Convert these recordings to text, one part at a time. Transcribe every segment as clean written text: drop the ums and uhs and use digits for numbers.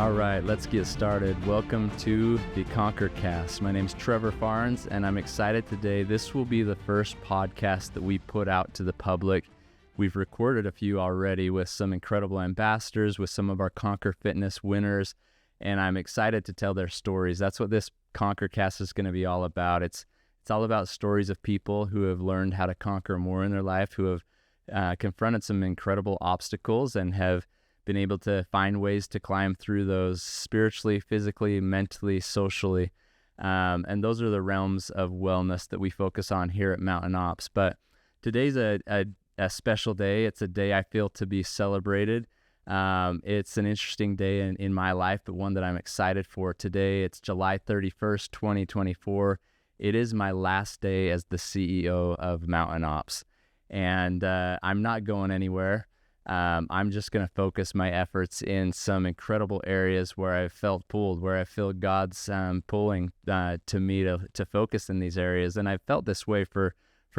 All right, let's get started. Welcome to the ConquerCast. My name's Trevor Farnes, and I'm excited today. This will be the first podcast that we put out to the public. We've recorded a few already with some incredible ambassadors, with some of our Conquer Fitness winners, and I'm excited to tell their stories. That's what this ConquerCast is going to be all about. It's all about stories of people who have learned how to conquer more in their life, who have confronted some incredible obstacles and have been able to find ways to climb through those spiritually, physically, mentally, socially. And those are the realms of wellness that we focus on here at Mountain Ops. But today's a special day. It's a day I feel to be celebrated. It's an interesting day in my life, but one that I'm excited for. Today, it's July 31st, 2024. It is my last day as the CEO of Mountain Ops. And I'm not going anywhere. I'm just going to focus my efforts in some incredible areas where I felt pulled, where I feel God's pulling to me to focus in these areas. And I've felt this way for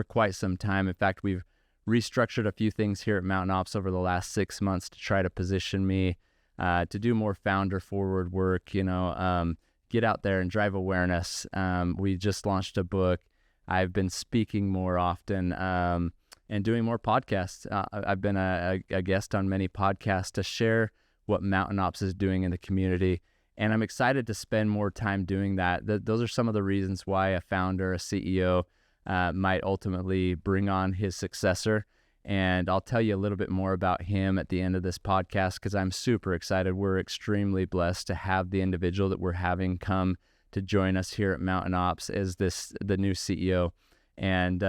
quite some time. In fact, we've restructured a few things here at Mountain Ops over the last 6 months to try to position me to do more founder forward work, get out there and drive awareness. We just launched a book. I've been speaking more often, and doing more podcasts. I've been a guest on many podcasts to share what Mountain Ops is doing in the community. And I'm excited to spend more time doing that. Those are some of the reasons why a founder, a CEO, might ultimately bring on his successor. And I'll tell you a little bit more about him at the end of this podcast because I'm super excited. We're extremely blessed to have the individual that we're having come to join us here at Mountain Ops as the new CEO. And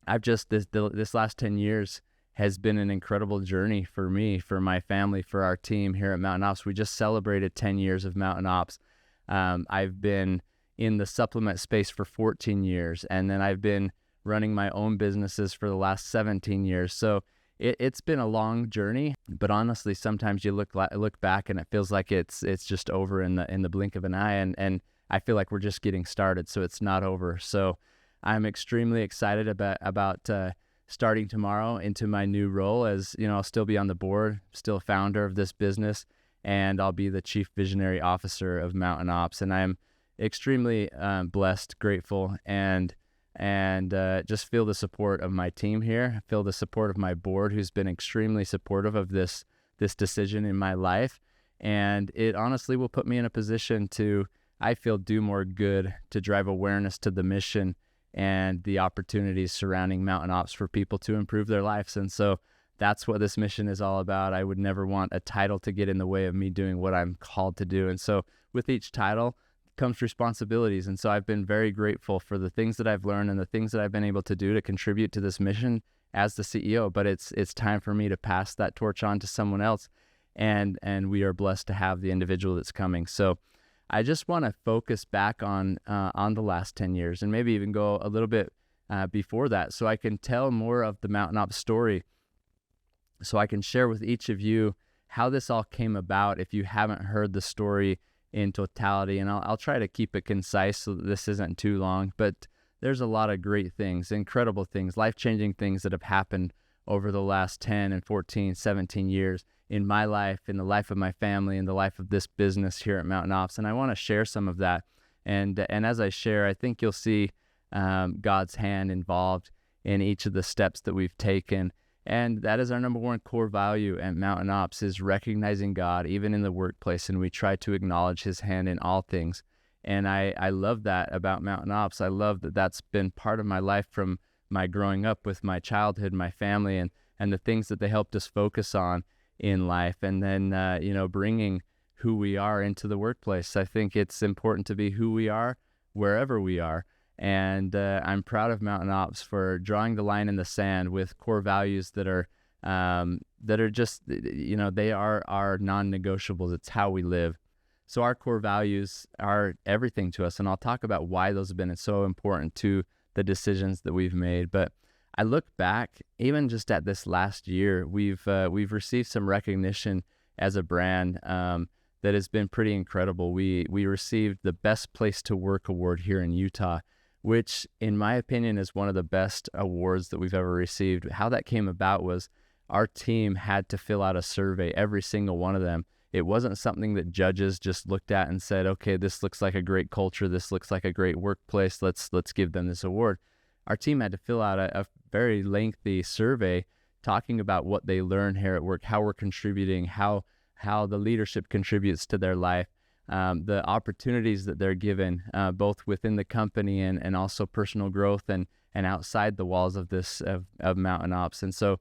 I've just, this last 10 years has been an incredible journey for me, for my family, for our team here at Mountain Ops. We just celebrated 10 years of Mountain Ops. I've been in the supplement space for 14 years, and then I've been running my own businesses for the last 17 years. So it's been a long journey, but honestly, sometimes you look back and it feels like it's just over in the blink of an eye, and I feel like we're just getting started, so it's not over. So I'm extremely excited about starting tomorrow into my new role as, I'll still be on the board, still founder of this business, and I'll be the Chief Visionary Officer of Mountain Ops. And I'm extremely blessed, grateful, and just feel the support of my team here. I feel the support of my board, who's been extremely supportive of this decision in my life. And it honestly will put me in a position to, I feel, do more good, to drive awareness to the mission and the opportunities surrounding Mountain Ops for people to improve their lives. And so that's what this mission is all about. I would never want a title to get in the way of me doing what I'm called to do. And so with each title comes responsibilities. And so I've been very grateful for the things that I've learned and the things that I've been able to do to contribute to this mission as the CEO. But it's time for me to pass that torch on to someone else. And we are blessed to have the individual that's coming. So I just want to focus back on the last 10 years and maybe even go a little bit before that so I can tell more of the Mountain Ops story, so I can share with each of you how this all came about if you haven't heard the story in totality. And I'll try to keep it concise so that this isn't too long, but there's a lot of great things, incredible things, life-changing things that have happened over the last 10 and 14, 17 years in my life, in the life of my family, in the life of this business here at Mountain Ops. And I want to share some of that. And as I share, I think you'll see God's hand involved in each of the steps that we've taken. And that is our number one core value at Mountain Ops, is recognizing God, even in the workplace. And we try to acknowledge his hand in all things. And I love that about Mountain Ops. I love that that's been part of my life from my growing up, with my childhood, my family, and the things that they helped us focus on in life. And then, bringing who we are into the workplace. I think it's important to be who we are wherever we are. And I'm proud of Mountain Ops for drawing the line in the sand with core values that are just, they are our non-negotiables. It's how we live. So our core values are everything to us. And I'll talk about why those have been so important to the decisions that we've made. But I look back, even just at this last year, we've received some recognition as a brand that has been pretty incredible. We received the Best Place to Work award here in Utah, which in my opinion is one of the best awards that we've ever received. How that came about was our team had to fill out a survey, every single one of them, It wasn't something that judges just looked at and said, okay, this looks like a great culture. This looks like a great workplace. Let's give them this award. Our team had to fill out a very lengthy survey talking about what they learn here at work, how we're contributing, how the leadership contributes to their life, the opportunities that they're given, both within the company and also personal growth and outside the walls of Mountain Ops. And so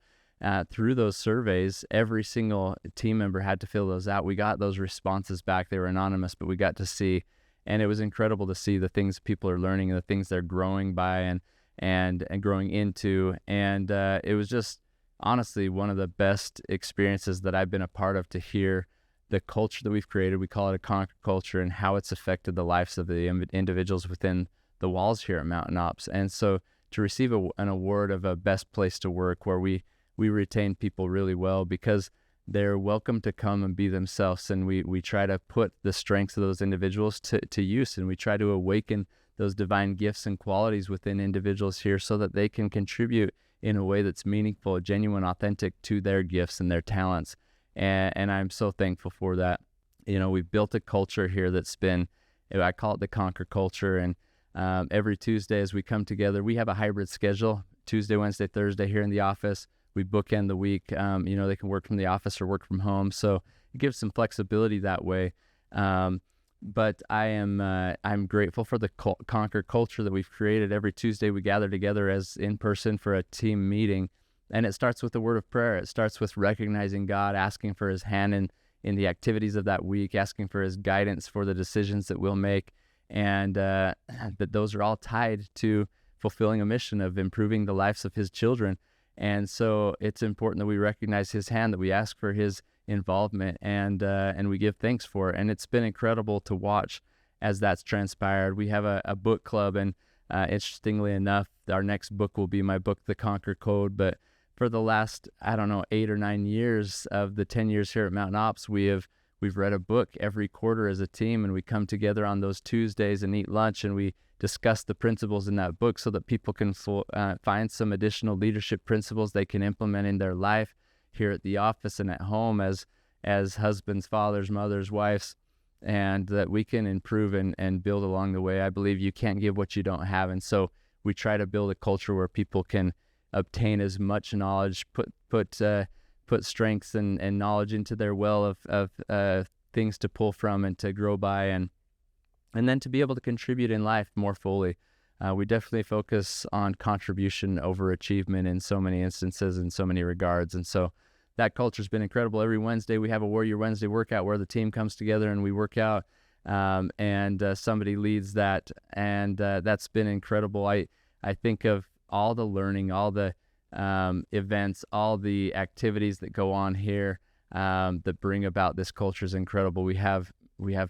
through those surveys, every single team member had to fill those out. We got those responses back. They were anonymous, but we got to see, and it was incredible to see the things people are learning and the things they're growing by and growing into. And it was just honestly one of the best experiences that I've been a part of, to hear the culture that we've created. We call it a Conquer culture, and how it's affected the lives of the individuals within the walls here at Mountain Ops. And so to receive an award of a best place to work, where we retain people really well because they're welcome to come and be themselves, and we try to put the strengths of those individuals to use, and we try to awaken those divine gifts and qualities within individuals here so that they can contribute in a way that's meaningful, genuine, authentic to their gifts and their talents. And I'm so thankful for that. We've built a culture here that's been, I call it the Conquer culture. And every Tuesday as we come together, we have a hybrid schedule, Tuesday, Wednesday, Thursday here in the office. We bookend the week. They can work from the office or work from home. So it gives some flexibility that way. But I'm grateful for the Conquer culture that we've created. Every Tuesday we gather together as in person for a team meeting, and it starts with the word of prayer. It starts with recognizing God, asking for his hand in the activities of that week, asking for his guidance for the decisions that we'll make, and that those are all tied to fulfilling a mission of improving the lives of his children. And so it's important that we recognize his hand, that we ask for his involvement, and we give thanks for it. And it's been incredible to watch as that's transpired. We have a book club, and interestingly enough, our next book will be my book, The Conquer Code. But for the last, 8 or 9 years of the 10 years here at Mountain Ops, we've read a book every quarter as a team, and we come together on those Tuesdays and eat lunch, and we discuss the principles in that book so that people can find some additional leadership principles they can implement in their life here at the office and at home as husbands, fathers, mothers, wives, and that we can improve and build along the way. I believe you can't give what you don't have. And so we try to build a culture where people can obtain as much knowledge, put strengths and knowledge into their well of things to pull from and to grow by, and then to be able to contribute in life more fully. We definitely focus on contribution over achievement in so many instances, in so many regards. And so that culture's been incredible. Every Wednesday we have a Warrior Wednesday workout where the team comes together and we work out, and somebody leads that. And that's been incredible. I think of all the learning, all the events, all the activities that go on here that bring about this culture is incredible. We have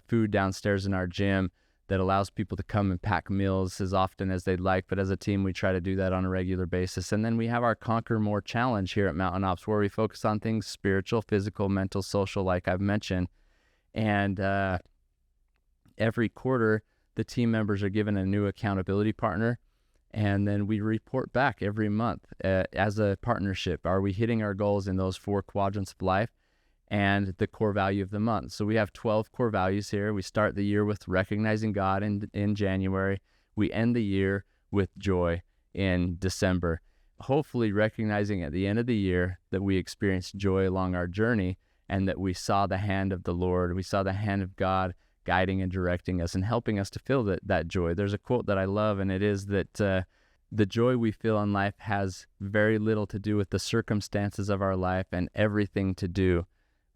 food downstairs in our gym that allows people to come and pack meals as often as they'd like. But as a team, we try to do that on a regular basis. And then we have our Conquer More Challenge here at Mountain Ops, where we focus on things spiritual, physical, mental, social, like I've mentioned. And every quarter, the team members are given a new accountability partner. And then we report back every month as a partnership. Are we hitting our goals in those 4 quadrants of life? And the core value of the month. So we have 12 core values here. We start the year with recognizing God in January. We end the year with joy in December. Hopefully recognizing at the end of the year that we experienced joy along our journey, and that we saw the hand of the Lord. We saw the hand of God guiding and directing us and helping us to feel that joy. There's a quote that I love, and it is that the joy we feel in life has very little to do with the circumstances of our life and everything to do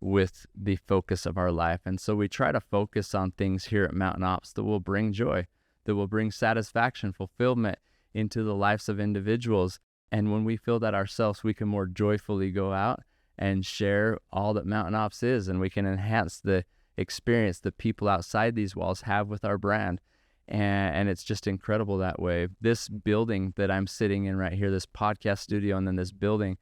with the focus of our life. And so we try to focus on things here at Mountain Ops that will bring joy, that will bring satisfaction, fulfillment into the lives of individuals. And when we feel that ourselves, we can more joyfully go out and share all that Mountain Ops is, and we can enhance the experience that people outside these walls have with our brand. And it's just incredible that way. This building that I'm sitting in right here, this podcast studio, and then this building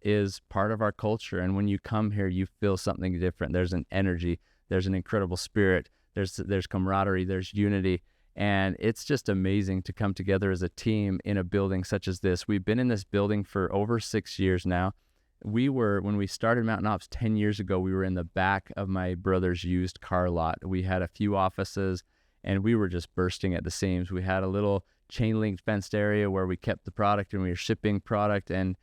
is part of our culture. And when you come here, you feel something different. There's an energy, there's an incredible spirit, there's camaraderie, there's unity. And it's just amazing to come together as a team in a building such as this. We've been in this building for over 6 years now. when we started Mountain Ops 10 years ago, we were in the back of my brother's used car lot. We had a few offices and we were just bursting at the seams. We had a little chain link fenced area where we kept the product and we were shipping product, and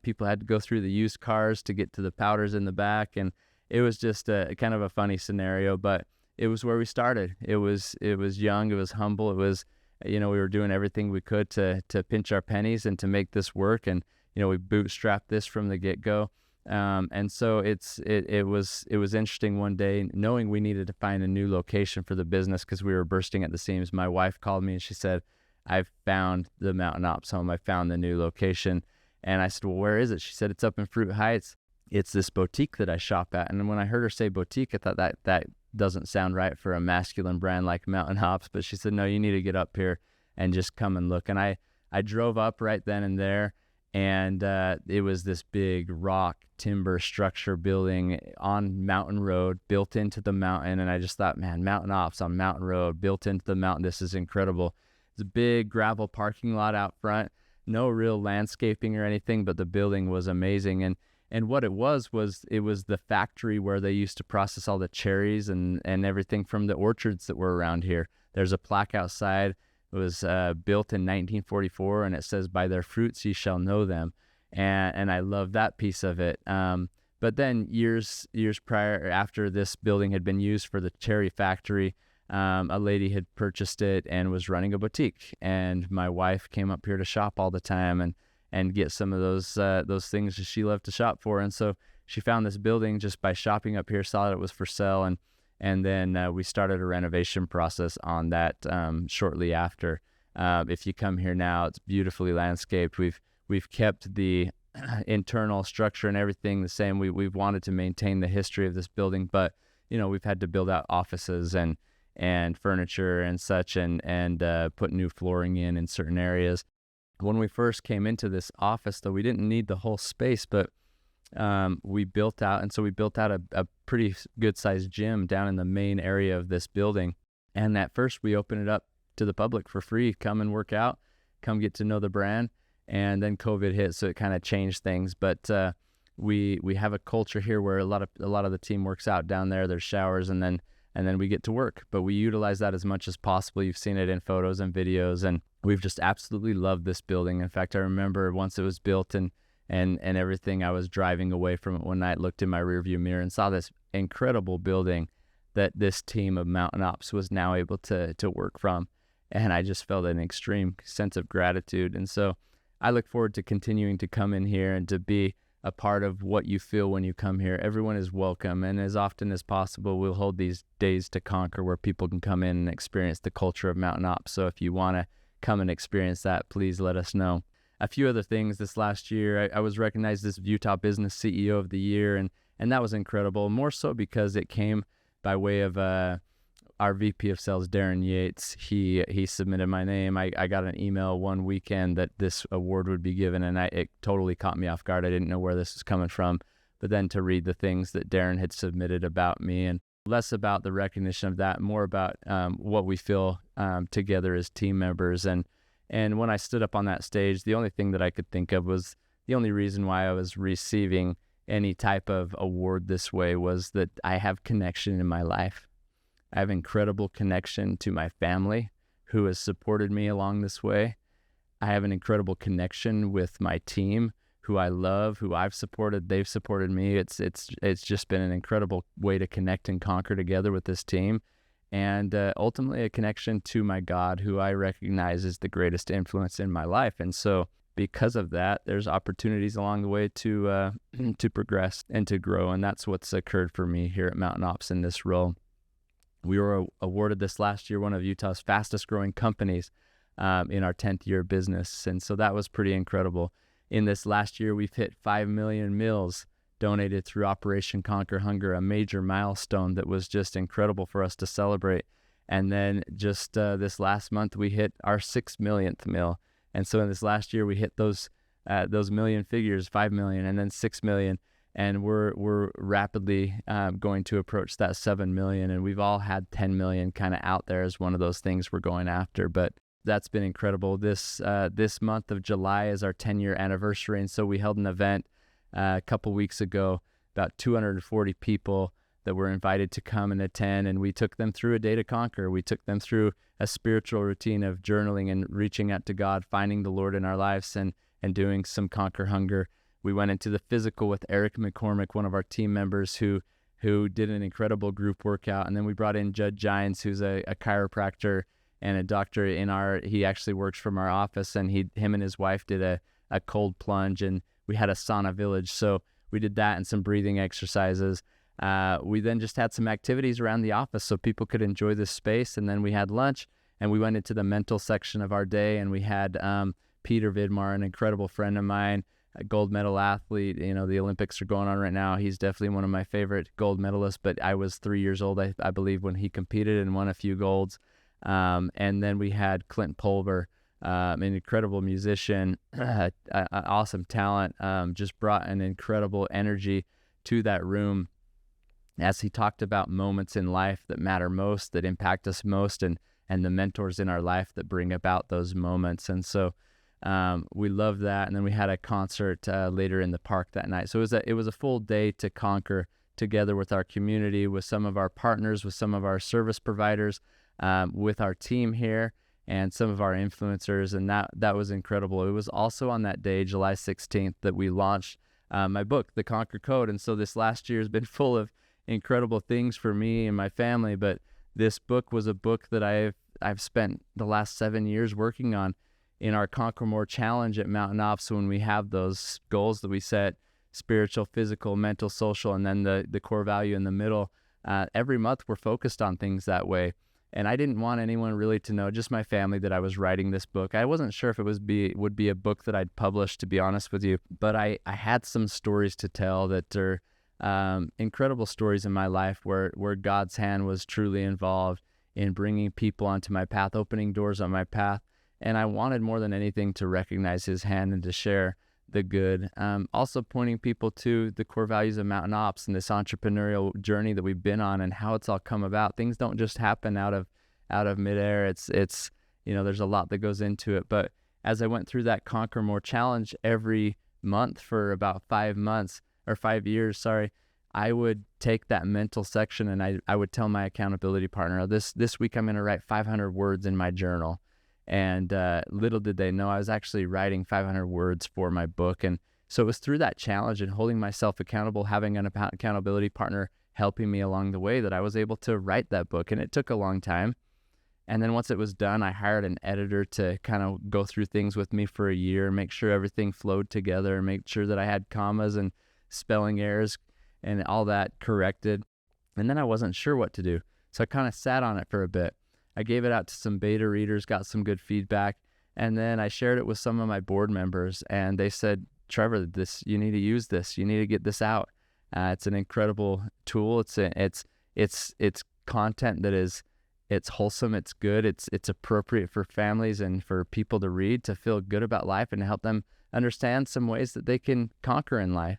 people had to go through the used cars to get to the powders in the back. And it was just a kind of a funny scenario, but it was where we started. It was young, it was humble, it was, we were doing everything we could to pinch our pennies and to make this work. And, we bootstrapped this from the get-go. And so it was interesting one day, knowing we needed to find a new location for the business because we were bursting at the seams. My wife called me and she said, "I've found the Mountain Ops home. I found the new location." And I said, "Well, where is it?" She said, "It's up in Fruit Heights. It's this boutique that I shop at." And when I heard her say boutique, I thought that doesn't sound right for a masculine brand like Mountain Ops. But she said, "No, you need to get up here and just come and look." And I drove up right then and there. And it was this big rock timber structure building on Mountain Road, built into the mountain. And I just thought, man, Mountain Ops on Mountain Road, built into the mountain. This is incredible. It's a big gravel parking lot out front, no real landscaping or anything, but the building was amazing. And what it was the factory where they used to process all the cherries and everything from the orchards that were around here. There's a plaque outside. It was built in 1944, and it says, "By their fruits ye shall know them." And I love that piece of it. But then years prior, after this building had been used for the cherry factory, a lady had purchased it and was running a boutique. And my wife came up here to shop all the time and get some of those things that she loved to shop for. And so she found this building just by shopping up here, saw that it was for sale, and then we started a renovation process on that shortly after. If you come here now, it's beautifully landscaped. We've kept the internal structure and everything the same. We've wanted to maintain the history of this building, but we've had to build out offices and furniture and such, and put new flooring in certain areas. When we first came into this office, though, we didn't need the whole space, but we built out a pretty good sized gym down in the main area of this building. And at first we opened it up to the public for free. Come and work out, come get to know the brand. And then COVID hit, so it kind of changed things. But we have a culture here where a lot of the team works out down there. There's showers, and then we get to work. But we utilize that as much as possible. You've seen it in photos and videos, and we've just absolutely loved this building. In fact, I remember once it was built and everything, I was driving away from it one night, looked in my rearview mirror and saw this incredible building that this team of Mountain Ops was now able to work from. And I just felt an extreme sense of gratitude. And so I look forward to continuing to come in here and to be a part of what you feel when you come here. Everyone is welcome. And as often as possible, we'll hold these days to conquer where people can come in and experience the culture of Mountain Ops. So if you want to come and experience that, please let us know. A few other things this last year, I was recognized as Utah Business CEO of the Year, and that was incredible, more so because it came by way of our VP of Sales, Darren Yates. He submitted my name. I got an email one weekend that this award would be given, and it totally caught me off guard. I didn't know where this was coming from, but then to read the things that Darren had submitted about me, and less about the recognition of that, more about what we feel together as team members. And when I stood up on that stage, the only thing that I could think of was the only reason why I was receiving any type of award this way was that I have connection in my life. I have incredible connection to my family who has supported me along this way. I have an incredible connection with my team who I love, who I've supported. They've supported me. It's just been an incredible way to connect and conquer together with this team. And ultimately a connection to my God, who I recognize is the greatest influence in my life. And so because of that, there's opportunities along the way to progress and to grow. And that's what's occurred for me here at Mountain Ops in this role. We were awarded this last year one of Utah's fastest growing companies in our 10th year of business. And so that was pretty incredible. In this last year, we've hit 5 million meals donated through Operation Conquer Hunger, a major milestone that was just incredible for us to celebrate. And then just this last month, we hit our 6 millionth meal. And so in this last year, we hit those million figures, 5 million, and then 6 million. And we're rapidly going to approach that 7 million. And we've all had 10 million kind of out there as one of those things we're going after. But that's been incredible. This month of July is our 10-year anniversary. And so we held an event a couple weeks ago, about 240 people that were invited to come and attend, and we took them through a day to conquer. We took them through a spiritual routine of journaling and reaching out to God, finding the Lord in our lives, and doing some Conquer Hunger. We went into the physical with Eric McCormick, one of our team members who did an incredible group workout. And then we brought in Judd Gines, who's a chiropractor and a doctor he actually works from our office, and him and his wife did a cold plunge, and we had a sauna village. So we did that and some breathing exercises. We then just had some activities around the office so people could enjoy this space. And then we had lunch, and we went into the mental section of our day, and we had Peter Vidmar, an incredible friend of mine, a gold medal athlete. The Olympics are going on right now. He's definitely one of my favorite gold medalists, but I was 3 years old, I believe, when he competed and won a few golds. And then we had Clint Pulver, an incredible musician, awesome talent, just brought an incredible energy to that room as he talked about moments in life that matter most, that impact us most, and the mentors in our life that bring about those moments. And so we loved that. And then we had a concert later in the park that night. So it was a full day to conquer together with our community, with some of our partners, with some of our service providers, with our team here, and some of our influencers. And that was incredible. It was also on that day, July 16th, that we launched my book, The Conquer Code. And so this last year has been full of incredible things for me and my family, but this book was a book that I've spent the last 7 years working on in our Conquer More challenge at Mountain Ops. When we have those goals that we set, spiritual, physical, mental, social, and then the core value in the middle, every month we're focused on things that way. And I didn't want anyone really to know, just my family, that I was writing this book. I wasn't sure if it would be a book that I'd publish, to be honest with you, but I had some stories to tell that are incredible stories in my life where God's hand was truly involved in bringing people onto my path, opening doors on my path. And I wanted more than anything to recognize his hand and to share the good. Also pointing people to the core values of Mountain Ops and this entrepreneurial journey that we've been on and how it's all come about. Things don't just happen out of midair. It's there's a lot that goes into it. But as I went through that Conquer More challenge every month for about 5 years, I would take that mental section and I would tell my accountability partner, this week I'm going to write 500 words in my journal. And little did they know I was actually writing 500 words for my book. And so it was through that challenge and holding myself accountable, having an accountability partner helping me along the way, that I was able to write that book. And it took a long time. And then once it was done, I hired an editor to kind of go through things with me for a year, make sure everything flowed together, make sure that I had commas and spelling errors and all that corrected. And then I wasn't sure what to do. So I kind of sat on it for a bit. I gave it out to some beta readers, got some good feedback, and then I shared it with some of my board members, and they said, Trevor, you need to use this. You need to get this out. It's an incredible tool. It's content that it's wholesome, it's good, it's appropriate for families and for people to read, to feel good about life and to help them understand some ways that they can conquer in life.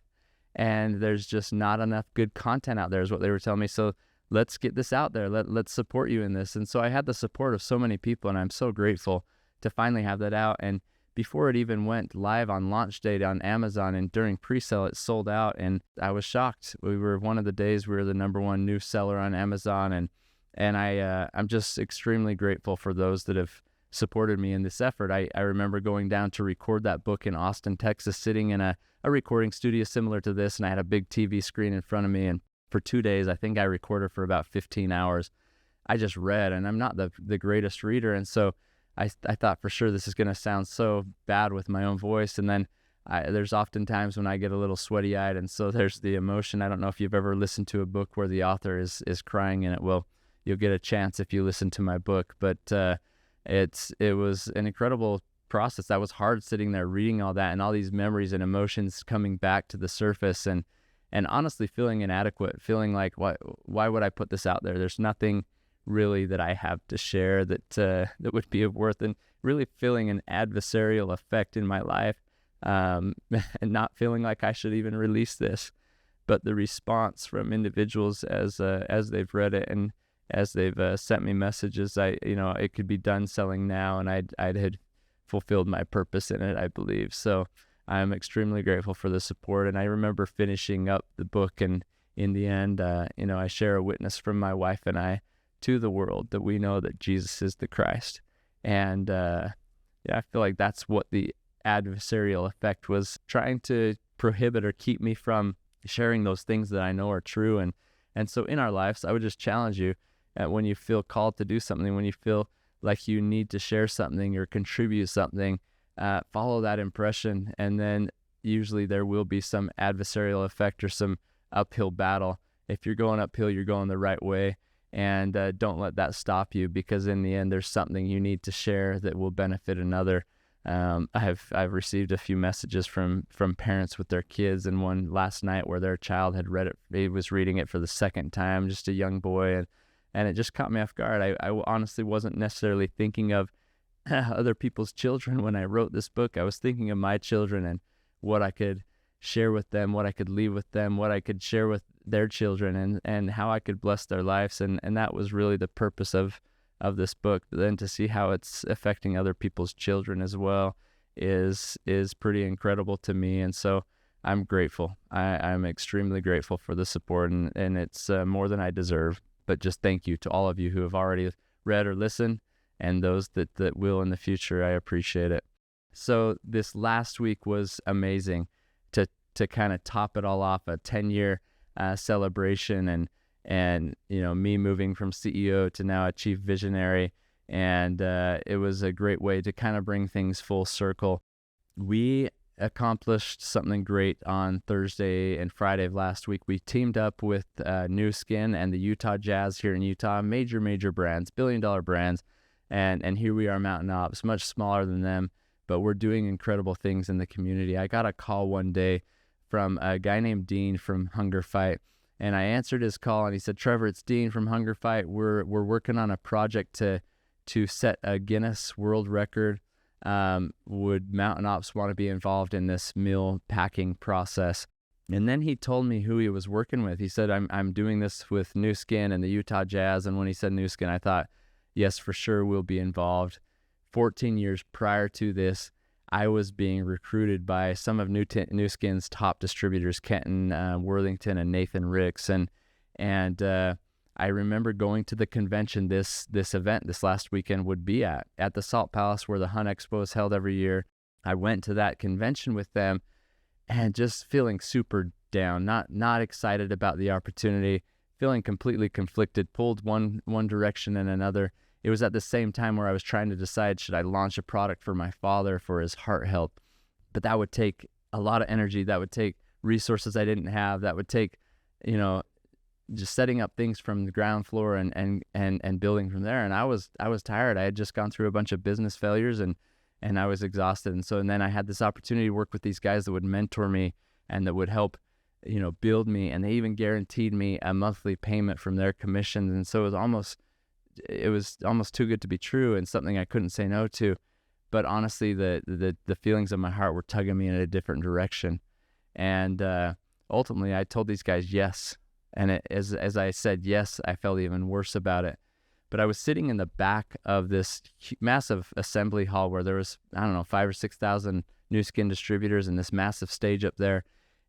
And there's just not enough good content out there, is what they were telling me. So let's get this out there. Let's support you in this. And so I had the support of so many people, and I'm so grateful to finally have that out. And before it even went live on launch date on Amazon and during pre-sale, it sold out, and I was shocked. One of the days we were the #1 new seller on Amazon, and I'm just extremely grateful for those that have supported me in this effort. I remember going down to record that book in Austin, Texas, sitting in a recording studio similar to this, and I had a big TV screen in front of me, and for 2 days, I think I recorded for about 15 hours. I just read, and I'm not the greatest reader, and so I thought for sure this is going to sound so bad with my own voice. And then there's often times when I get a little sweaty-eyed, and so there's the emotion. I don't know if you've ever listened to a book where the author is crying in it. Well, you'll get a chance if you listen to my book. But it was an incredible process. That was hard, sitting there reading all that and all these memories and emotions coming back to the surface, and honestly feeling inadequate, feeling like, why would I put this out there? There's nothing really that I have to share that would be of worth, and really feeling an adversarial effect in my life, and not feeling like I should even release this. But the response from individuals as they've read it and as they've sent me messages, it could be done selling now, and I'd had fulfilled my purpose in it, I believe. So I'm extremely grateful for the support. And I remember finishing up the book, and in the end, I share a witness from my wife and I to the world that we know that Jesus is the Christ. And I feel like that's what the adversarial effect was, trying to prohibit or keep me from sharing those things that I know are true. And so in our lives, I would just challenge you, when you feel called to do something, when you feel like you need to share something or contribute something, follow that impression, and then usually there will be some adversarial effect or some uphill battle. If you're going uphill, you're going the right way, and don't let that stop you, because in the end, there's something you need to share that will benefit another. I've received a few messages from parents with their kids, and one last night where their child had read it. He was reading it for the second time, just a young boy, and it just caught me off guard. I honestly wasn't necessarily thinking of other people's children when I wrote this book. I was thinking of my children and what I could share with them, what I could leave with them, what I could share with their children, and how I could bless their lives. And that was really the purpose of this book. But then to see how it's affecting other people's children as well is pretty incredible to me. And so I'm grateful. I'm extremely grateful for the support, and it's more than I deserve. But just thank you to all of you who have already read or listened, and those that will in the future. I appreciate it. So this last week was amazing to kind of top it all off, a 10-year celebration, and me moving from CEO to now a chief visionary, and it was a great way to kind of bring things full circle. We accomplished something great on Thursday and Friday of last week. We teamed up with NuSkin and the Utah Jazz here in Utah, major brands, billion-dollar brands, and here we are, Mountain Ops, much smaller than them, but we're doing incredible things in the community. I got a call one day from a guy named Dean from Hunger Fight, and I answered his call, and he said, "Trevor, it's Dean from Hunger Fight. We're working on a project to set a Guinness World Record. Would Mountain Ops want to be involved in this meal packing process?" And then he told me who he was working with. He said, I'm doing this with NuSkin and the Utah Jazz. And when he said NuSkin, I thought, yes, for sure we'll be involved. 14 years prior to this, I was being recruited by some of NuSkin's top distributors, Kenton Worthington and Nathan Ricks. And I remember going to the convention this event this last weekend would be at the Salt Palace, where the Hunt Expo is held every year. I went to that convention with them and just feeling super down, not excited about the opportunity, feeling completely conflicted, pulled one direction and another. It was at the same time where I was trying to decide, should I launch a product for my father for his heart health? But that would take a lot of energy. That would take resources I didn't have. That would take, just setting up things from the ground floor and building from there. And I was tired. I had just gone through a bunch of business failures and I was exhausted. And then I had this opportunity to work with these guys that would mentor me and that would help, build me. And they even guaranteed me a monthly payment from their commissions. And so it was almost too good to be true, and something I couldn't say no to. But honestly, the feelings of my heart were tugging me in a different direction. And ultimately, I told these guys yes. And as I said yes, I felt even worse about it. But I was sitting in the back of this massive assembly hall where there was, 5,000 or 6,000 NuSkin distributors in this massive stage up there.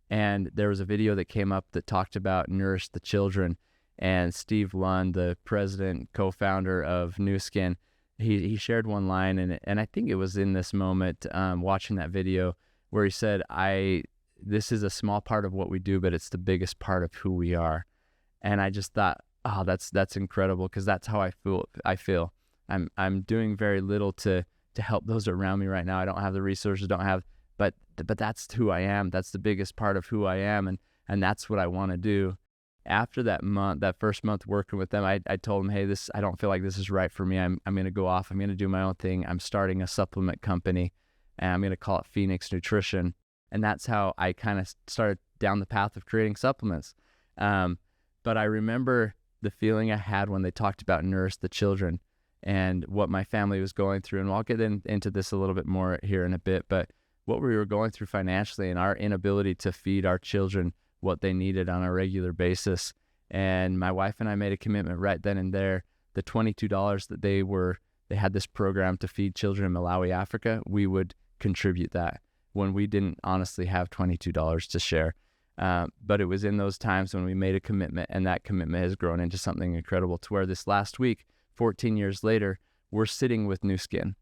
And there was a video that came up that talked about Nourish the Children. And Steve Lund, the president, co-founder of NuSkin, he shared one line, and I think it was in this moment, watching that video, where he said, this is a small part of what we do, but it's the biggest part of who we are. And I just thought, oh, that's incredible, because that's how I feel. I'm doing very little to help those around me right now. I don't have the resources, but that's who I am. That's the biggest part of who I am, and that's what I want to do. After that first month working with them, I told them, hey, I don't feel like this is right for me. I'm going to go off. I'm going to do my own thing. I'm starting a supplement company, and I'm going to call it Phoenix Nutrition. And that's how I kind of started down the path of creating supplements. But I remember the feeling I had when they talked about Nourish the Children and what my family was going through. And I'll get into this a little bit more here in a bit, but what we were going through financially and our inability to feed our children what they needed on a regular basis. And my wife and I made a commitment right then and there. The $22 that they had this program to feed children in Malawi, Africa, we would contribute that. when we didn't honestly have $22 to share. But it was in those times when we made a commitment, and that commitment has grown into something incredible, to where this last week, 14 years later, we're sitting with NuSkin.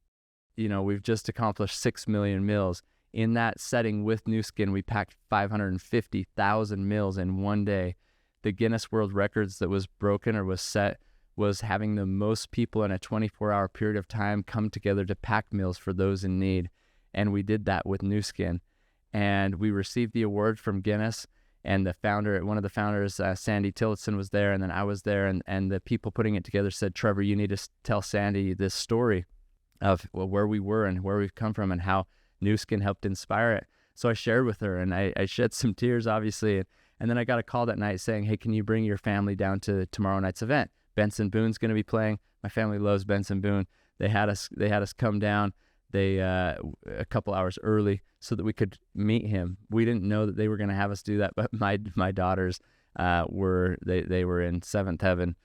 We've just accomplished 6 million meals. In that setting with NuSkin, we packed 550,000 meals in one day. The Guinness World Records that was broken or was set was having the most people in a 24-hour period of time come together to pack meals for those in need. And we did that with NuSkin. And we received the award from Guinness, and one of the founders, Sandy Tillotson, was there, and then I was there, and the people putting it together said, Trevor, you need to tell Sandy this story of where we were and where we've come from and how NuSkin helped inspire it. So I shared with her, and I shed some tears, obviously, and then I got a call that night saying, hey, can you bring your family down to tomorrow night's event? Benson Boone's going to be playing. My family loves Benson Boone. They had us come down a couple hours early so that we could meet him. We didn't know that they were going to have us do that, but my daughters were in seventh heaven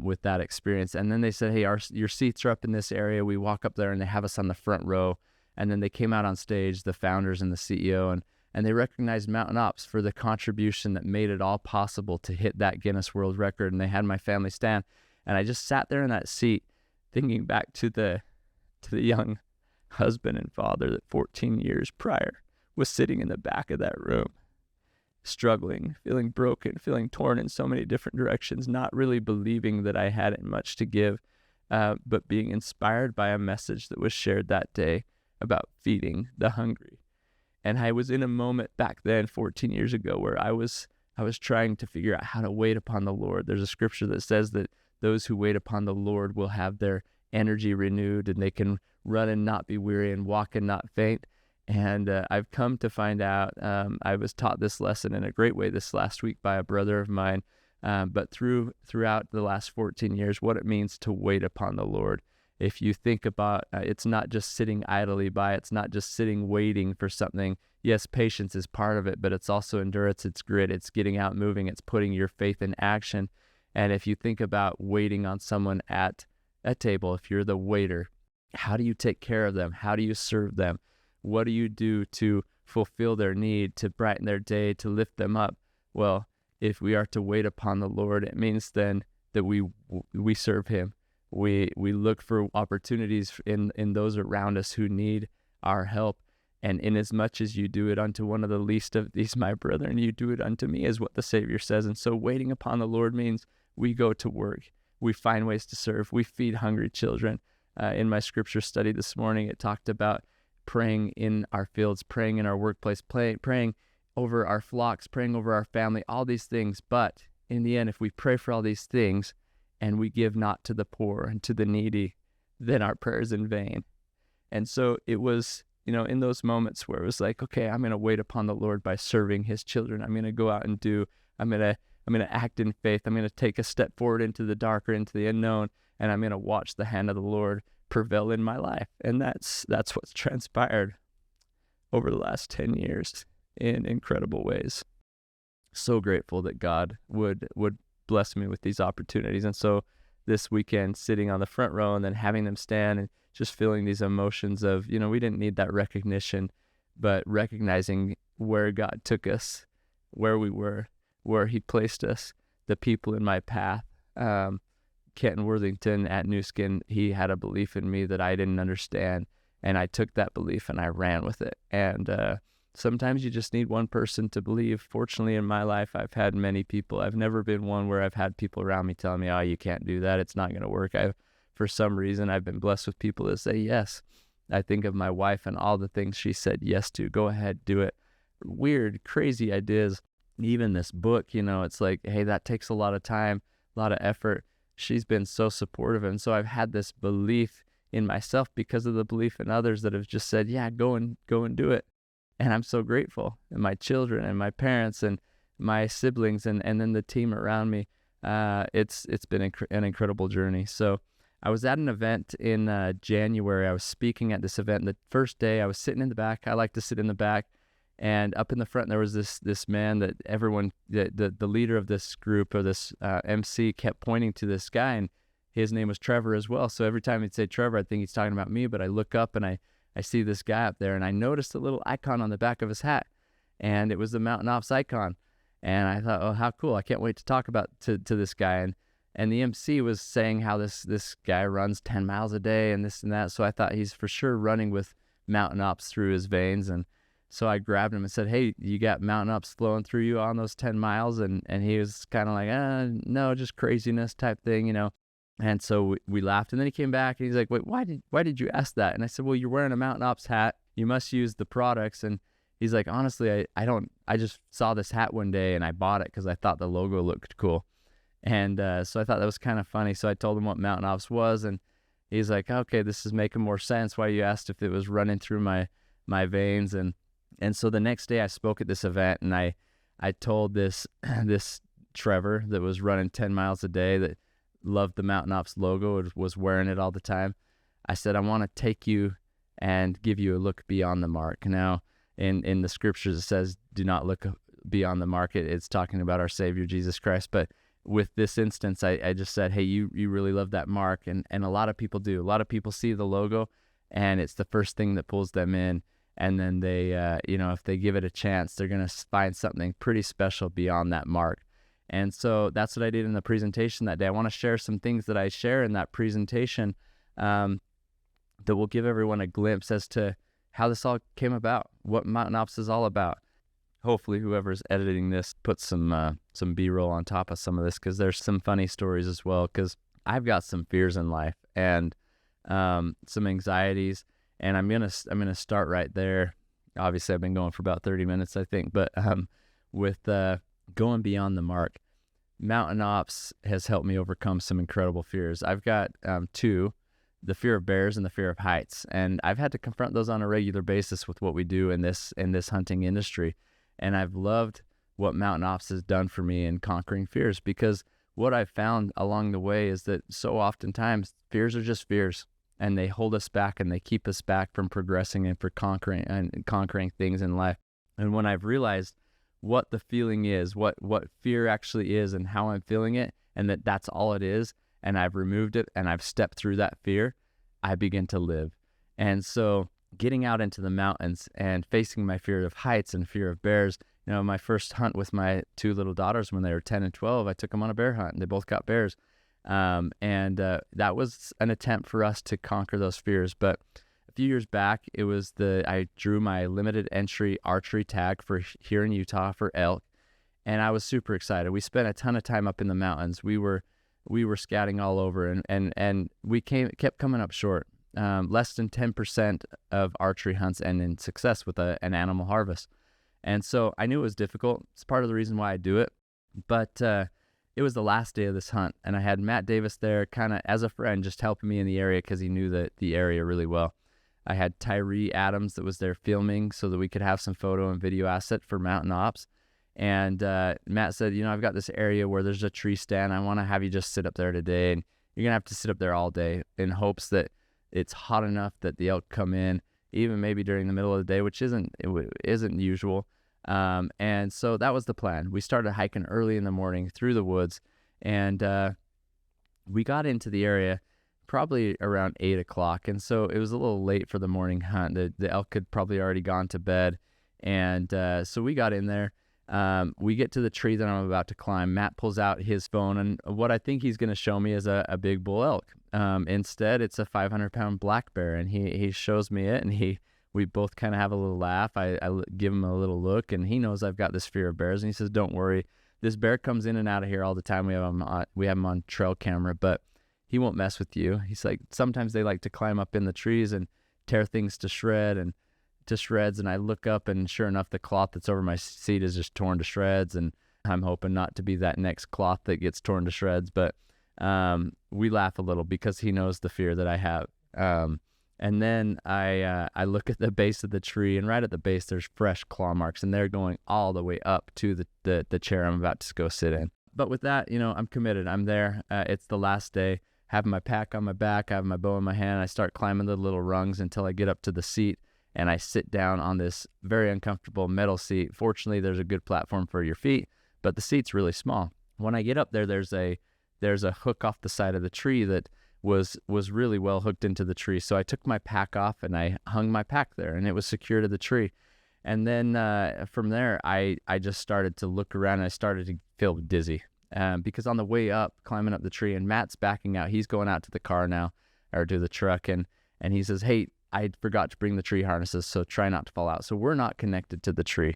with that experience. And then they said, hey, your seats are up in this area. We walk up there, and they have us on the front row. And then they came out on stage, the founders and the CEO, and they recognized Mountain Ops for the contribution that made it all possible to hit that Guinness World Record. And they had my family stand, and I just sat there in that seat thinking back to the young husband and father that 14 years prior was sitting in the back of that room, struggling, feeling broken, feeling torn in so many different directions, not really believing that I hadn't much to give, but being inspired by a message that was shared that day about feeding the hungry. And I was in a moment back then, 14 years ago, where I was trying to figure out how to wait upon the Lord. There's a scripture that says that those who wait upon the Lord will have their energy renewed, and they can run and not be weary and walk and not faint. And I've come to find out, I was taught this lesson in a great way this last week by a brother of mine, but throughout the last 14 years, what it means to wait upon the Lord. If you think about, it's not just sitting idly by, it's not just sitting waiting for something. Yes, patience is part of it, but it's also endurance, it's grit, it's getting out moving, it's putting your faith in action. And if you think about waiting on someone at a table, if you're the waiter, how do you take care of them? How do you serve them? What do you do to fulfill their need, to brighten their day, to lift them up? Well, if we are to wait upon the Lord, it means then that we serve him. We look for opportunities in those around us who need our help. And inasmuch as you do it unto one of the least of these, my brethren, you do it unto me, is what the Savior says. And so waiting upon the Lord means we go to work. We find ways to serve. We feed hungry children. In my scripture study this morning, it talked about praying in our fields, praying in our workplace, praying over our flocks, praying over our family, all these things. But in the end, if we pray for all these things and we give not to the poor and to the needy, then our prayer is in vain. And so it was, in those moments where it was like, okay, I'm going to wait upon the Lord by serving his children. I'm going to go out and I'm going to act in faith. I'm going to take a step forward into the dark or into the unknown, and I'm going to watch the hand of the Lord prevail in my life. And that's what's transpired over the last 10 years in incredible ways. So grateful that God would bless me with these opportunities. And so this weekend, sitting on the front row and then having them stand and just feeling these emotions of, we didn't need that recognition, but recognizing where God took us, where we were, where he placed us, the people in my path. Kenton Worthington at NuSkin, he had a belief in me that I didn't understand, and I took that belief and I ran with it. And sometimes you just need one person to believe. Fortunately, in my life, I've had many people. I've never been one where I've had people around me telling me, oh, you can't do that, it's not going to work. For some reason, I've been blessed with people that say yes. I think of my wife and all the things she said yes to. Go ahead, do it. Weird, crazy ideas. Even this book, it's like, hey, that takes a lot of time, a lot of effort. She's been so supportive. And so I've had this belief in myself because of the belief in others that have just said, yeah, go and do it. And I'm so grateful. And my children and my parents and my siblings and then the team around me. It's been an incredible journey. So I was at an event in January. I was speaking at this event. The first day I was sitting in the back. I like to sit in the back. And up in the front, there was this man that everyone, the leader of this group or this MC kept pointing to this guy, and his name was Trevor as well. So every time he'd say Trevor, I think he's talking about me, but I look up and I I see this guy up there, and I noticed a little icon on the back of his hat, and it was the Mountain Ops icon. And I thought, oh, how cool. I can't wait to talk about to this guy. And the MC was saying how this guy runs 10 miles a day and this and that. So I thought he's for sure running with Mountain Ops through his veins. And so I grabbed him and said, hey, you got Mountain Ops flowing through you on those 10 miles? And he was kind of like, no, just craziness type thing, you know. And so we laughed. And then he came back and he's like, wait, why did you ask that? And I said, well, you're wearing a Mountain Ops hat. You must use the products. And he's like, honestly, I just saw this hat one day and I bought it because I thought the logo looked cool. And so I thought that was kind of funny. So I told him what Mountain Ops was, and he's like, okay, this is making more sense why you asked if it was running through my veins. And so the next day I spoke at this event, and I told this Trevor that was running 10 miles a day, that loved the Mountain Ops logo, was wearing it all the time. I said, I want to take you and give you a look beyond the mark. Now, in the scriptures, it says, do not look beyond the mark. It's talking about our Savior, Jesus Christ. But with this instance, I just said, hey, you really love that mark. And a lot of people do. A lot of people see the logo, and it's the first thing that pulls them in. And then they, if they give it a chance, they're going to find something pretty special beyond that mark. And so that's what I did in the presentation that day. I want to share some things that I share in that presentation that will give everyone a glimpse as to how this all came about, what Mountain Ops is all about. Hopefully whoever's editing this puts some B-roll on top of some of this, because there's some funny stories as well, because I've got some fears in life and some anxieties, and I'm gonna start right there. Obviously, I've been going for about 30 minutes, I think, but with going beyond the mark, Mountain Ops has helped me overcome some incredible fears. I've got two: the fear of bears and the fear of heights, and I've had to confront those on a regular basis with what we do in this hunting industry. And I've loved what Mountain Ops has done for me in conquering fears, because what I've found along the way is that so oftentimes fears are just fears, and they hold us back and they keep us back from progressing and for conquering things in life. And when I've realized what the feeling is, what fear actually is and how I'm feeling it, and that's all it is, and I've removed it and I've stepped through that fear, I begin to live. And so getting out into the mountains and facing my fear of heights and fear of bears, my first hunt with my two little daughters when they were 10 and 12, I took them on a bear hunt, and they both got bears. And that was an attempt for us to conquer those fears. But a few years back, I drew my limited entry archery tag for here in Utah for elk, and I was super excited. We spent a ton of time up in the mountains. We were scouting all over, and we kept coming up short. Less than 10% of archery hunts end in success with an animal harvest. And so I knew it was difficult. It's part of the reason why I do it. But it was the last day of this hunt, and I had Matt Davis there kind of as a friend, just helping me in the area because he knew the area really well. I had Tyree Adams that was there filming so that we could have some photo and video asset for Mountain Ops. And Matt said, I've got this area where there's a tree stand. I want to have you just sit up there today, and you're going to have to sit up there all day in hopes that it's hot enough that the elk come in, even maybe during the middle of the day, which isn't usual. And so that was the plan. We started hiking early in the morning through the woods, and we got into the area probably around 8 o'clock. And so it was a little late for the morning hunt. The elk had probably already gone to bed. And so we got in there. We get to the tree that I'm about to climb. Matt pulls out his phone, and what I think he's going to show me is a big bull elk. Instead, it's a 500-pound black bear, and he shows me it, and we both kind of have a little laugh. I give him a little look, and he knows I've got this fear of bears, and he says, "Don't worry, this bear comes in and out of here all the time. We have him on trail camera, but he won't mess with you." He's like, sometimes they like to climb up in the trees and tear things to shreds, and I look up, and sure enough, the cloth that's over my seat is just torn to shreds, and I'm hoping not to be that next cloth that gets torn to shreds, but we laugh a little because he knows the fear that I have. And then I look at the base of the tree, and right at the base there's fresh claw marks, and they're going all the way up to the chair I'm about to go sit in. But with that, I'm committed. I'm there. It's the last day. Having my pack on my back, I have my bow in my hand. I start climbing the little rungs until I get up to the seat, and I sit down on this very uncomfortable metal seat. Fortunately, there's a good platform for your feet, but the seat's really small. When I get up there, there's a hook off the side of the tree that was really well hooked into the tree. So I took my pack off and I hung my pack there, and it was secure to the tree. And then from there, I just started to look around, and I started to feel dizzy because on the way up, climbing up the tree, and Matt's backing out. He's going out to the car now, or to the truck, and he says, "Hey, I forgot to bring the tree harnesses, so try not to fall out." So we're not connected to the tree.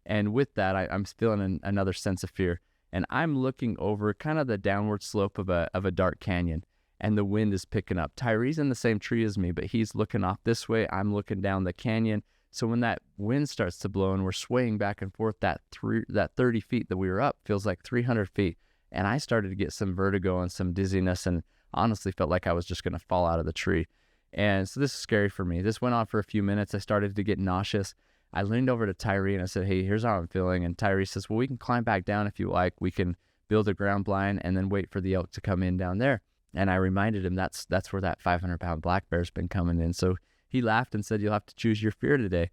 And with that, I'm feeling another sense of fear. And I'm looking over kind of the downward slope of a dark canyon, and the wind is picking up. Tyree's in the same tree as me, but he's looking off this way. I'm looking down the canyon. So when that wind starts to blow and we're swaying back and forth, that 30 feet that we were up feels like 300 feet. And I started to get some vertigo and some dizziness, and honestly felt like I was just going to fall out of the tree. And so this is scary for me. This went on for a few minutes. I started to get nauseous. I leaned over to Tyree and I said, "Hey, here's how I'm feeling." And Tyree says, "Well, we can climb back down if you like. We can build a ground blind and then wait for the elk to come in down there." And I reminded him that's where that 500-pound black bear's been coming in. So he laughed and said, "You'll have to choose your fear today."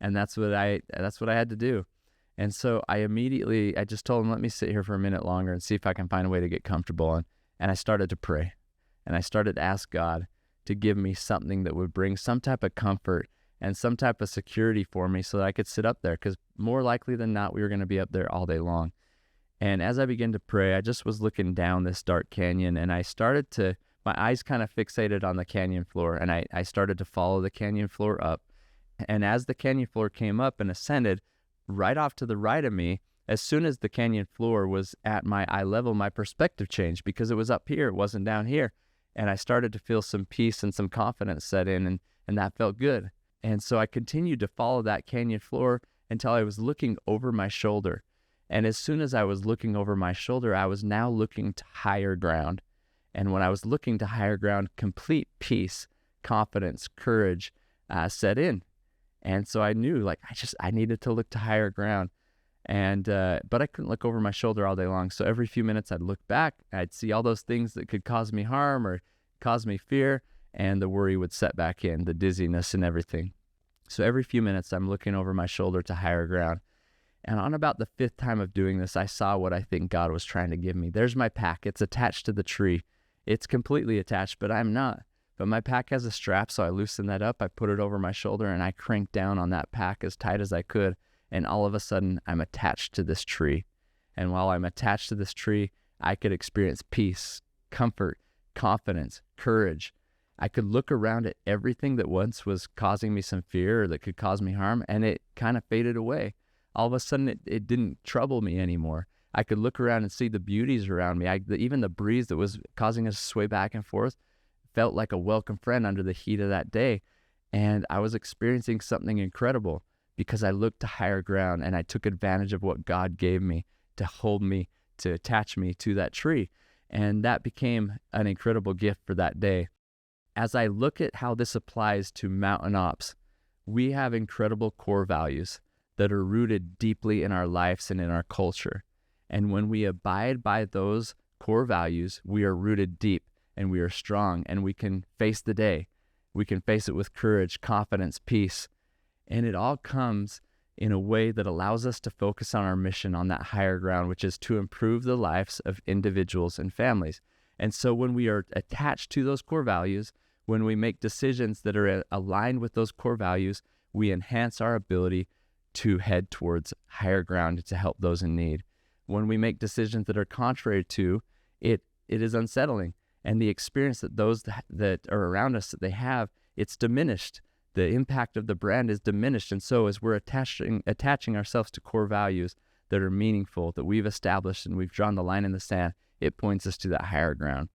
And that's what I had to do. And so I just told him, "Let me sit here for a minute longer and see if I can find a way to get comfortable." And I started to pray. And I started to ask God to give me something that would bring some type of comfort and some type of security for me so that I could sit up there, because more likely than not, we were going to be up there all day long. And as I began to pray, I just was looking down this dark canyon, and my eyes kind of fixated on the canyon floor, and I started to follow the canyon floor up. And as the canyon floor came up and ascended, right off to the right of me, as soon as the canyon floor was at my eye level, my perspective changed because it was up here, it wasn't down here. And I started to feel some peace and some confidence set in, and that felt good. And so I continued to follow that canyon floor until I was looking over my shoulder. And as soon as I was looking over my shoulder, I was now looking to higher ground. And when I was looking to higher ground, complete peace, confidence, courage set in. And so I knew, like, I needed to look to higher ground. And but I couldn't look over my shoulder all day long. So every few minutes I'd look back, I'd see all those things that could cause me harm or cause me fear, and the worry would set back in, the dizziness and everything. So every few minutes I'm looking over my shoulder to higher ground. And on about the 5th time of doing this, I saw what I think God was trying to give me. There's my pack. It's attached to the tree. It's completely attached, but I'm not. But my pack has a strap, so I loosened that up. I put it over my shoulder, and I cranked down on that pack as tight as I could. And all of a sudden, I'm attached to this tree. And while I'm attached to this tree, I could experience peace, comfort, confidence, courage. I could look around at everything that once was causing me some fear or that could cause me harm, and it kind of faded away. All of a sudden, it didn't trouble me anymore. I could look around and see the beauties around me. Even the breeze that was causing us to sway back and forth felt like a welcome friend under the heat of that day. And I was experiencing something incredible because I looked to higher ground, and I took advantage of what God gave me to hold me, to attach me to that tree. And that became an incredible gift for that day. As I look at how this applies to Mountain Ops, we have incredible core values that are rooted deeply in our lives and in our culture. And when we abide by those core values, we are rooted deep and we are strong, and we can face the day. We can face it with courage, confidence, peace. And it all comes in a way that allows us to focus on our mission on that higher ground, which is to improve the lives of individuals and families. And so when we are attached to those core values, when we make decisions that are aligned with those core values, we enhance our ability to head towards higher ground to help those in need. When we make decisions that are contrary to it, it is unsettling. And the experience that those that are around us, that they have, it's diminished. The impact of the brand is diminished. And so as we're attaching ourselves to core values that are meaningful, that we've established and we've drawn the line in the sand, it points us to that higher ground.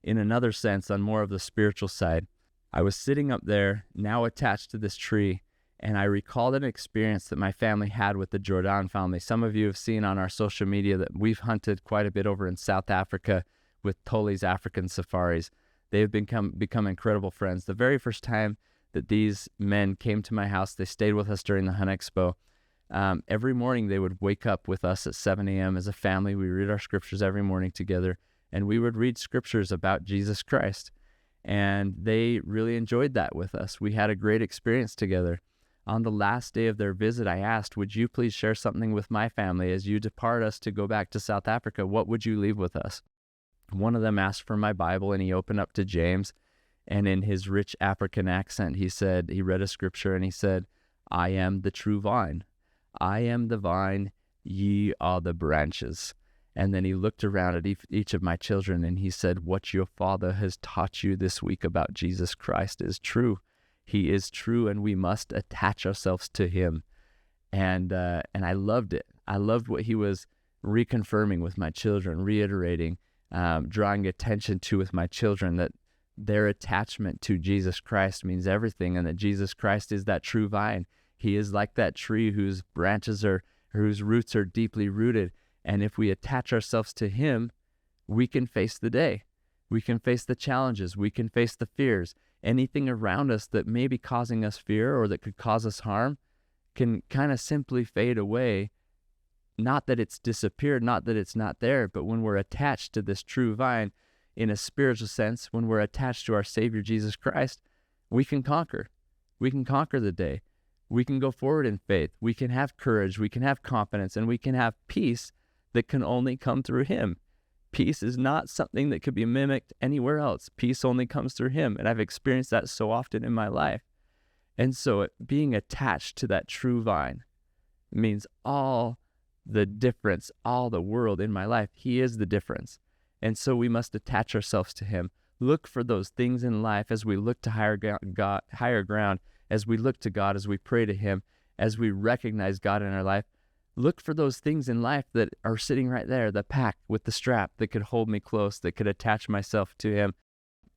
In another sense, on more of the spiritual side, I was sitting up there, now attached to this tree, and I recalled an experience that my family had with the Jordan family. Some of you have seen on our social media that we've hunted quite a bit over in South Africa with Toli's African safaris. They have become incredible friends. The very first time that these men came to my house, they stayed with us during the Hunt Expo. Every morning they would wake up with us at 7 a.m. as a family. We read our scriptures every morning together, and we would read scriptures about Jesus Christ. And they really enjoyed that with us. We had a great experience together. On the last day of their visit, I asked, would you please share something with my family as you depart us to go back to South Africa? What would you leave with us? One of them asked for my Bible, and he opened up to James, and in his rich African accent, he read a scripture, and he said, "I am the true vine. I am the vine, ye are the branches." And then he looked around at each of my children, and he said, "What your father has taught you this week about Jesus Christ is true. He is true, and we must attach ourselves to him." And I loved it. I loved what he was reconfirming with my children, reiterating, drawing attention to with my children, that their attachment to Jesus Christ means everything, and that Jesus Christ is that true vine. He is like that tree whose whose roots are deeply rooted. And if we attach ourselves to him, we can face the day. We can face the challenges. We can face the fears. Anything around us that may be causing us fear or that could cause us harm can kind of simply fade away. Not that it's disappeared, not that it's not there, but when we're attached to this true vine, in a spiritual sense, when we're attached to our Savior Jesus Christ, we can conquer. We can conquer the day. We can go forward in faith. We can have courage. We can have confidence, and we can have peace that can only come through him. Peace is not something that could be mimicked anywhere else. Peace only comes through him, and I've experienced that so often in my life. And so being attached to that true vine means all the difference, all the world in my life. He is the difference. And so we must attach ourselves to him. Look for those things in life as we look to higher ground, as we look to God, as we pray to him, as we recognize God in our life. Look for those things in life that are sitting right there, the pack with the strap that could hold me close, that could attach myself to him.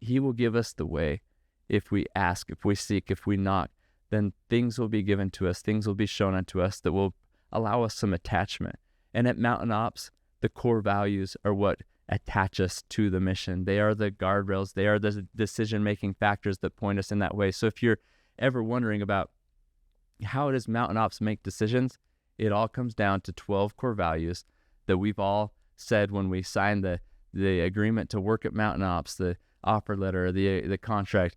He will give us the way. If we ask, if we seek, if we knock, then things will be given to us, things will be shown unto us that will allow us some attachment. And at Mountain Ops, the core values are what attach us to the mission. They are the guardrails. They are the decision-making factors that point us in that way. So if you're ever wondering about how does Mountain Ops make decisions, it all comes down to 12 core values that we've all said when we signed the agreement to work at Mountain Ops, the offer letter, the contract.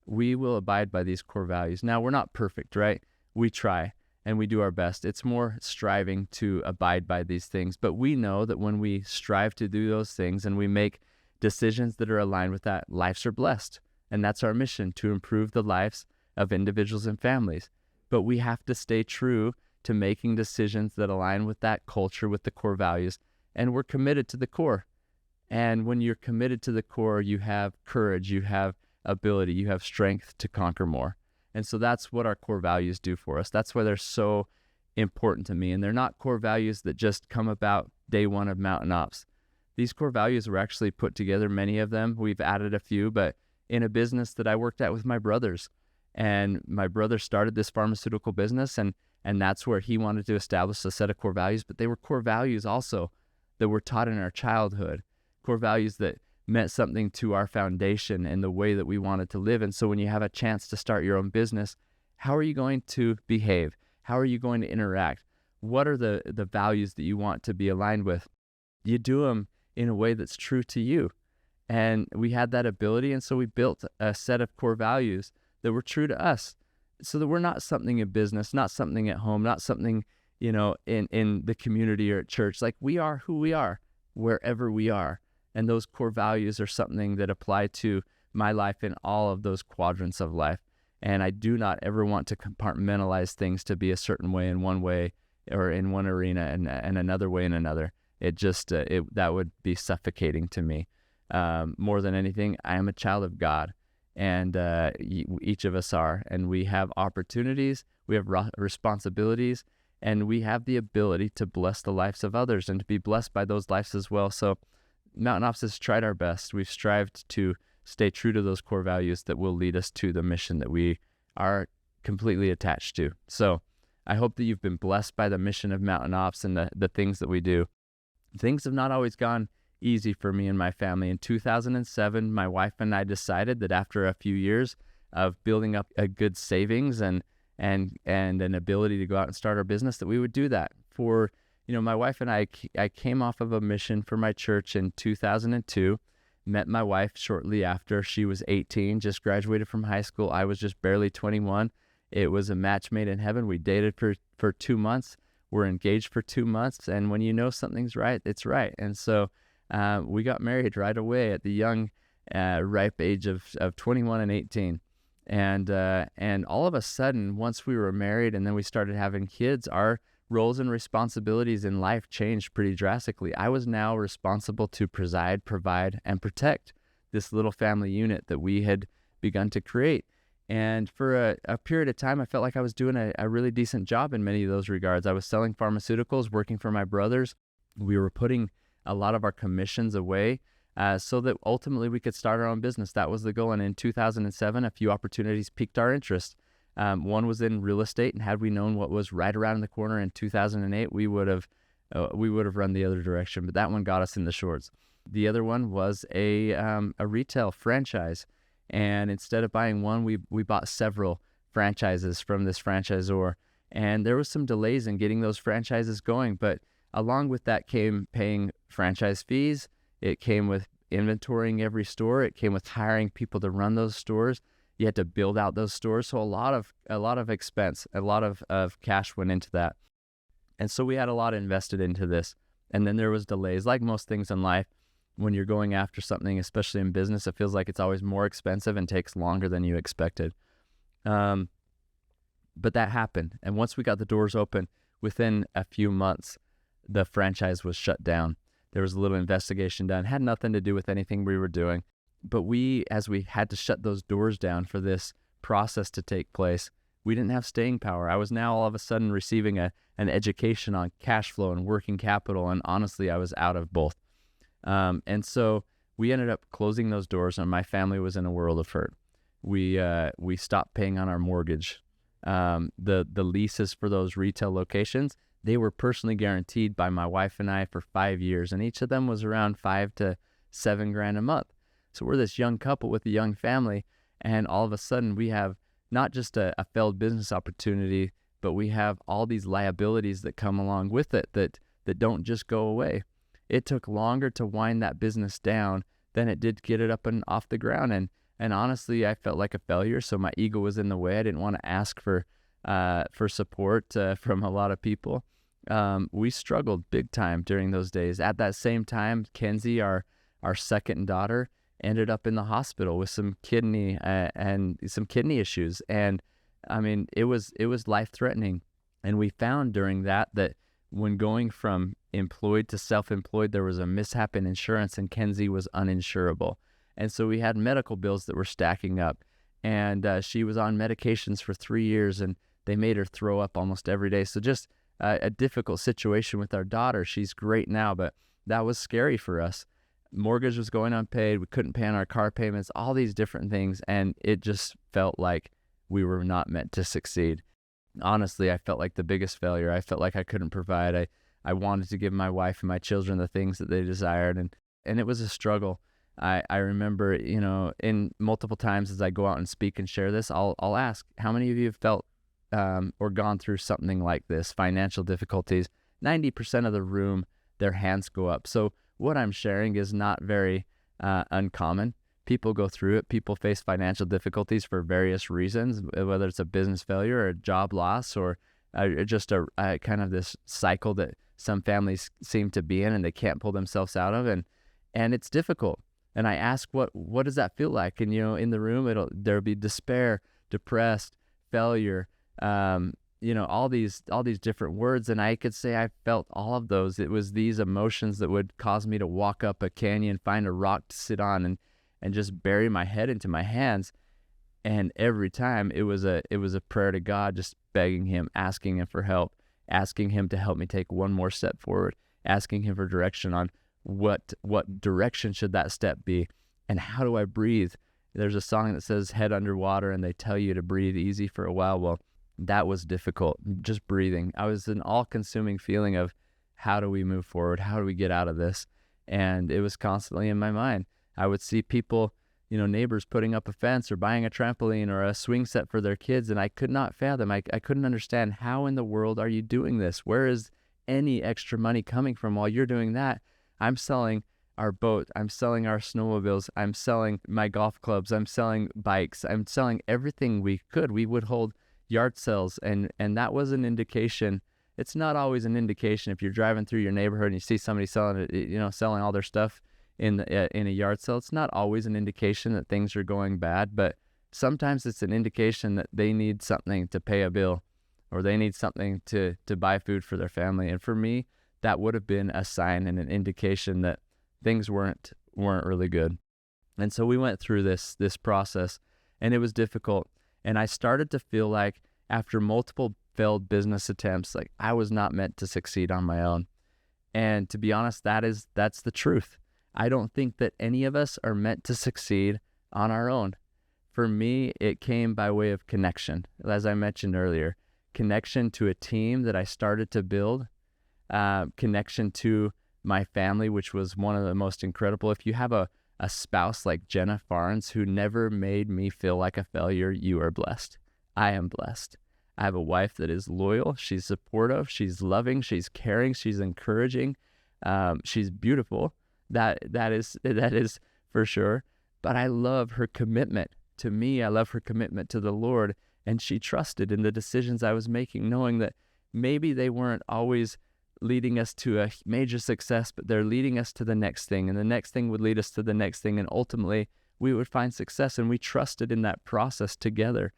We will abide by these core values. Now, we're not perfect, right? We try and we do our best. It's more striving to abide by these things. But we know that when we strive to do those things and we make decisions that are aligned with that, lives are blessed. And that's our mission, to improve the lives of individuals and families. But we have to stay true to making decisions that align with that culture, with the core values. And we're committed to the core. And when you're committed to the core, you have courage, you have ability, you have strength to conquer more. And so that's what our core values do for us. That's why they're so important to me. And they're not core values that just come about day one of Mountain Ops. These core values were actually put together, many of them. We've added a few, but in a business that I worked at with my brothers. And my brother started this pharmaceutical business, and that's where he wanted to establish a set of core values. But they were core values also that were taught in our childhood, core values that meant something to our foundation and the way that we wanted to live. And so when you have a chance to start your own business, how are you going to behave? How are you going to interact? What are the values that you want to be aligned with? You do them in a way that's true to you. And we had that ability, and so we built a set of core values that were true to us, so that we're not something in business, not something at home, not something, in the community or at church. Like, we are who we are, wherever we are. And those core values are something that apply to my life in all of those quadrants of life. And I do not ever want to compartmentalize things to be a certain way in one way, or in one arena, and another way in another. It just, that would be suffocating to me. More than anything, I am a child of God, and each of us are, and we have opportunities, we have responsibilities, and we have the ability to bless the lives of others and to be blessed by those lives as well. So Mountain Ops has tried our best. We've strived to stay true to those core values that will lead us to the mission that we are completely attached to. So I hope that you've been blessed by the mission of Mountain Ops and the things that we do. Things have not always gone easy for me and my family. In 2007, my wife and I decided that after a few years of building up a good savings and an ability to go out and start our business, that we would do that. For, my wife and I came off of a mission for my church in 2002, met my wife shortly after. She was 18, just graduated from high school. I was just barely 21. It was a match made in heaven. We dated for 2 months. We're engaged for 2 months. And when you know something's right, it's right. And so we got married right away at the young, ripe age of 21 and 18. And all of a sudden, once we were married and then we started having kids, our roles and responsibilities in life changed pretty drastically. I was now responsible to preside, provide, and protect this little family unit that we had begun to create. And for a period of time, I felt like I was doing a really decent job in many of those regards. I was selling pharmaceuticals, working for my brothers. We were putting a lot of our commissions away so that ultimately we could start our own business. That was the goal. And in 2007, a few opportunities piqued our interest. One was in real estate, and had we known what was right around the corner in 2008, we would have run the other direction. But that one got us in the shorts. The other one was a retail franchise, and instead of buying one, we bought several franchises from this franchisor. And there was some delays in getting those franchises going, but along with that came paying franchise fees. It came with inventorying every store. It came with hiring people to run those stores. You had to build out those stores. So a lot of expense, a lot of cash went into that. And so we had a lot invested into this. And then there was delays. Like most things in life, when you're going after something, especially in business, it feels like it's always more expensive and takes longer than you expected. But that happened. And once we got the doors open, within a few months, the franchise was shut down. There was a little investigation done, had nothing to do with anything we were doing. But as we had to shut those doors down for this process to take place, we didn't have staying power. I was now all of a sudden receiving an education on cash flow and working capital, and honestly, I was out of both. And so we ended up closing those doors, and my family was in a world of hurt. We stopped paying on our mortgage. The leases for those retail locations, they were personally guaranteed by my wife and I for 5 years, and each of them was around $5,000 to $7,000 a month. So we're this young couple with a young family, and all of a sudden we have not just a failed business opportunity, but we have all these liabilities that come along with it that don't just go away. It took longer to wind that business down than it did get it up and off the ground. And honestly, I felt like a failure, so my ego was in the way. I didn't want to ask for support from a lot of people. We struggled big time during those days. At that same time, Kenzie, our second daughter, ended up in the hospital with some kidney issues. And I mean, it was life-threatening. And we found during that when going from employed to self-employed, there was a mishap in insurance, and Kenzie was uninsurable. And so we had medical bills that were stacking up. And she was on medications for 3 years, and they made her throw up almost every day. So just a difficult situation with our daughter. She's great now, but that was scary for us. Mortgage was going unpaid. We couldn't pay on our car payments, all these different things. And it just felt like we were not meant to succeed. Honestly, I felt like the biggest failure. I felt like I couldn't provide. I wanted to give my wife and my children the things that they desired. And it was a struggle. I remember, in multiple times as I go out and speak and share this, I'll ask, how many of you have felt or gone through something like this, financial difficulties? 90% of the room, their hands go up. So what I'm sharing is not very uncommon. People go through it. People face financial difficulties for various reasons, whether it's a business failure or a job loss or just a kind of this cycle that some families seem to be in and they can't pull themselves out of. And it's difficult. And I ask, what does that feel like? And, in the room, there'll be despair, depressed, failure, all these different words. And I could say I felt all of those. It was these emotions that would cause me to walk up a canyon, find a rock to sit on and just bury my head into my hands. And every time it was a prayer to God, just begging him, asking him for help, asking him to help me take one more step forward, asking him for direction on what direction should that step be, and how do I breathe? There's a song that says head underwater, and they tell you to breathe easy for a while. Well, that was difficult, just breathing. I was an all-consuming feeling of how do we move forward? How do we get out of this? And it was constantly in my mind. I would see people, neighbors putting up a fence or buying a trampoline or a swing set for their kids, and I could not fathom. I couldn't understand, how in the world are you doing this? Where is any extra money coming from while you're doing that? I'm selling our boat. I'm selling our snowmobiles. I'm selling my golf clubs. I'm selling bikes. I'm selling everything we could. We would hold yard sales, and that was an indication. it's not always an indication. If you're driving through your neighborhood and you see somebody selling all their stuff in a yard sale, it's not always an indication that things are going bad, but sometimes it's an indication that they need something to pay a bill, or they need something to buy food for their family. And for me, that would have been a sign and an indication that things weren't really good. And so we went through this process, and it was difficult. And I started to feel like, after multiple failed business attempts, like I was not meant to succeed on my own. And to be honest, that's the truth. I don't think that any of us are meant to succeed on our own. For me, it came by way of connection. As I mentioned earlier, connection to a team that I started to build, connection to my family, which was one of the most incredible. If you have a spouse like Jenna Farnes, who never made me feel like a failure, you are blessed. I am blessed. I have a wife that is loyal. She's supportive. She's loving. She's caring. She's encouraging. She's beautiful. That is for sure. But I love her commitment to me. I love her commitment to the Lord. And she trusted in the decisions I was making, knowing that maybe they weren't always leading us to a major success, but they're leading us to the next thing. And the next thing would lead us to the next thing. And ultimately, we would find success. And we trusted in that process together.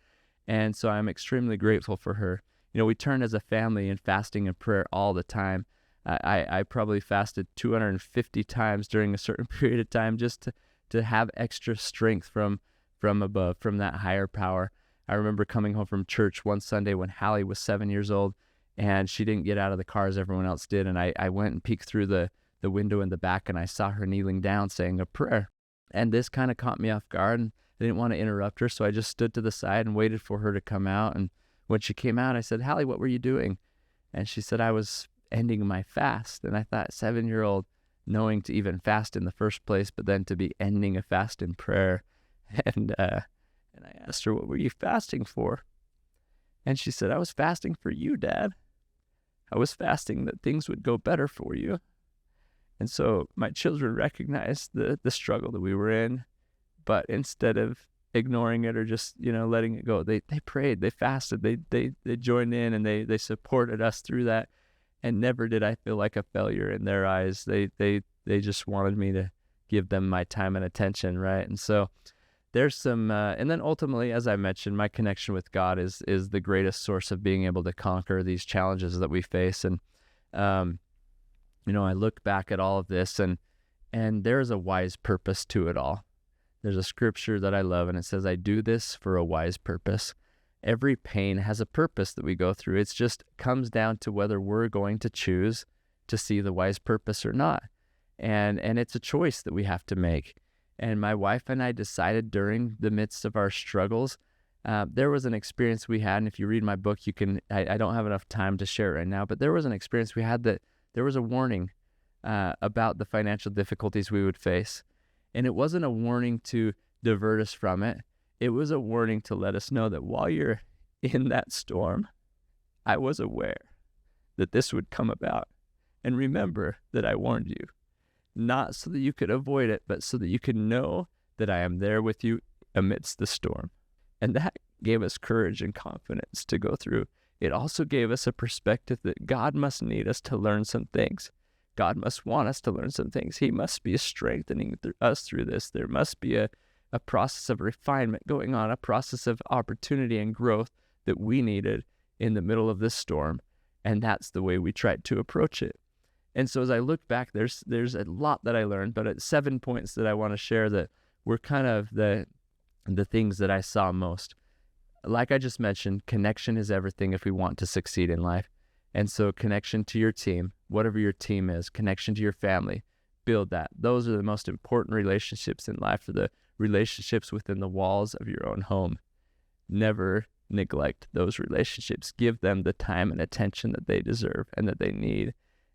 And so I'm extremely grateful for her. We turn as a family in fasting and prayer all the time. I probably fasted 250 times during a certain period of time, just to have extra strength from above, from that higher power. I remember coming home from church one Sunday when Hallie was 7 years old, and she didn't get out of the car as everyone else did. And I went and peeked through the window in the back, and I saw her kneeling down saying a prayer. And this kind of caught me off guard, and I didn't want to interrupt her, so I just stood to the side and waited for her to come out. And when she came out, I said, "Hallie, what were you doing?" And she said, "I was ending my fast." And I thought, 7-year-old, knowing to even fast in the first place, but then to be ending a fast in prayer. And I asked her, "What were you fasting for?" And she said, "I was fasting for you, Dad. I was fasting that things would go better for you." And so my children recognized the struggle that we were in, but instead of ignoring it or just, letting it go, they prayed, they fasted, they joined in, and they supported us through that. And never did I feel like a failure in their eyes. They just wanted me to give them my time and attention, right? And so there's some, and then ultimately, as I mentioned, my connection with God is the greatest source of being able to conquer these challenges that we face. And, I look back at all of this, and there's a wise purpose to it all. There's a scripture that I love, and it says, "I do this for a wise purpose." Every pain has a purpose that we go through. It's just comes down to whether we're going to choose to see the wise purpose or not. And it's a choice that we have to make. And my wife and I decided during the midst of our struggles, there was an experience we had, and if you read my book, I don't have enough time to share it right now, but there was an experience we had that there was a warning about the financial difficulties we would face. And it wasn't a warning to divert us from it. It was a warning to let us know that while you're in that storm, I was aware that this would come about. And remember that I warned you, not so that you could avoid it, but so that you could know that I am there with you amidst the storm. And that gave us courage and confidence to go through. It also gave us a perspective that God must need us to learn some things. God must want us to learn some things. He must be strengthening us through this. There must be a process of refinement going on, a process of opportunity and growth that we needed in the middle of this storm. And that's the way we tried to approach it. And so as I look back, there's a lot that I learned, but at 7 points that I want to share that were kind of the things that I saw most. Like I just mentioned, connection is everything if we want to succeed in life. And so connection to your team, whatever your team is, connection to your family, build that. Those are the most important relationships in life, are the relationships within the walls of your own home. Never neglect those relationships. Give them the time and attention that they deserve and that they need.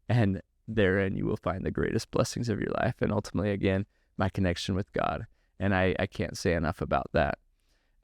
And therein you will find the greatest blessings of your life. And ultimately, again, my connection with God. And I can't say enough about that.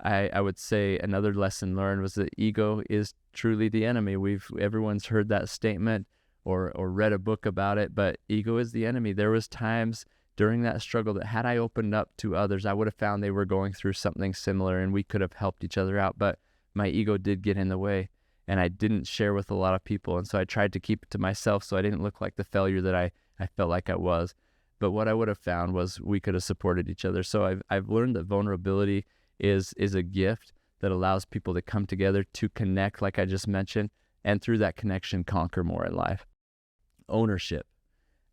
I would say another lesson learned was that ego is truly the enemy. Everyone's heard that statement or read a book about it, but ego is the enemy. There was times during that struggle that had I opened up to others, I would have found they were going through something similar and we could have helped each other out, but my ego did get in the way. and I didn't share with a lot of people. And so I tried to keep it to myself so I didn't look like the failure that I felt like I was. But what I would have found was we could have supported each other. So I've learned that vulnerability is a gift that allows people to come together to connect, like I just mentioned, and through that connection, conquer more in life. Ownership.